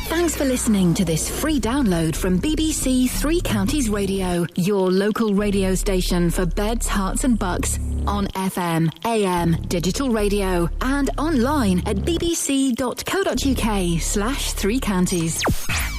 Thanks for listening to this free download from BBC Three Counties Radio, your local radio station for beds, hearts and bucks, on FM, AM, digital radio, and online at bbc.co.uk/3counties.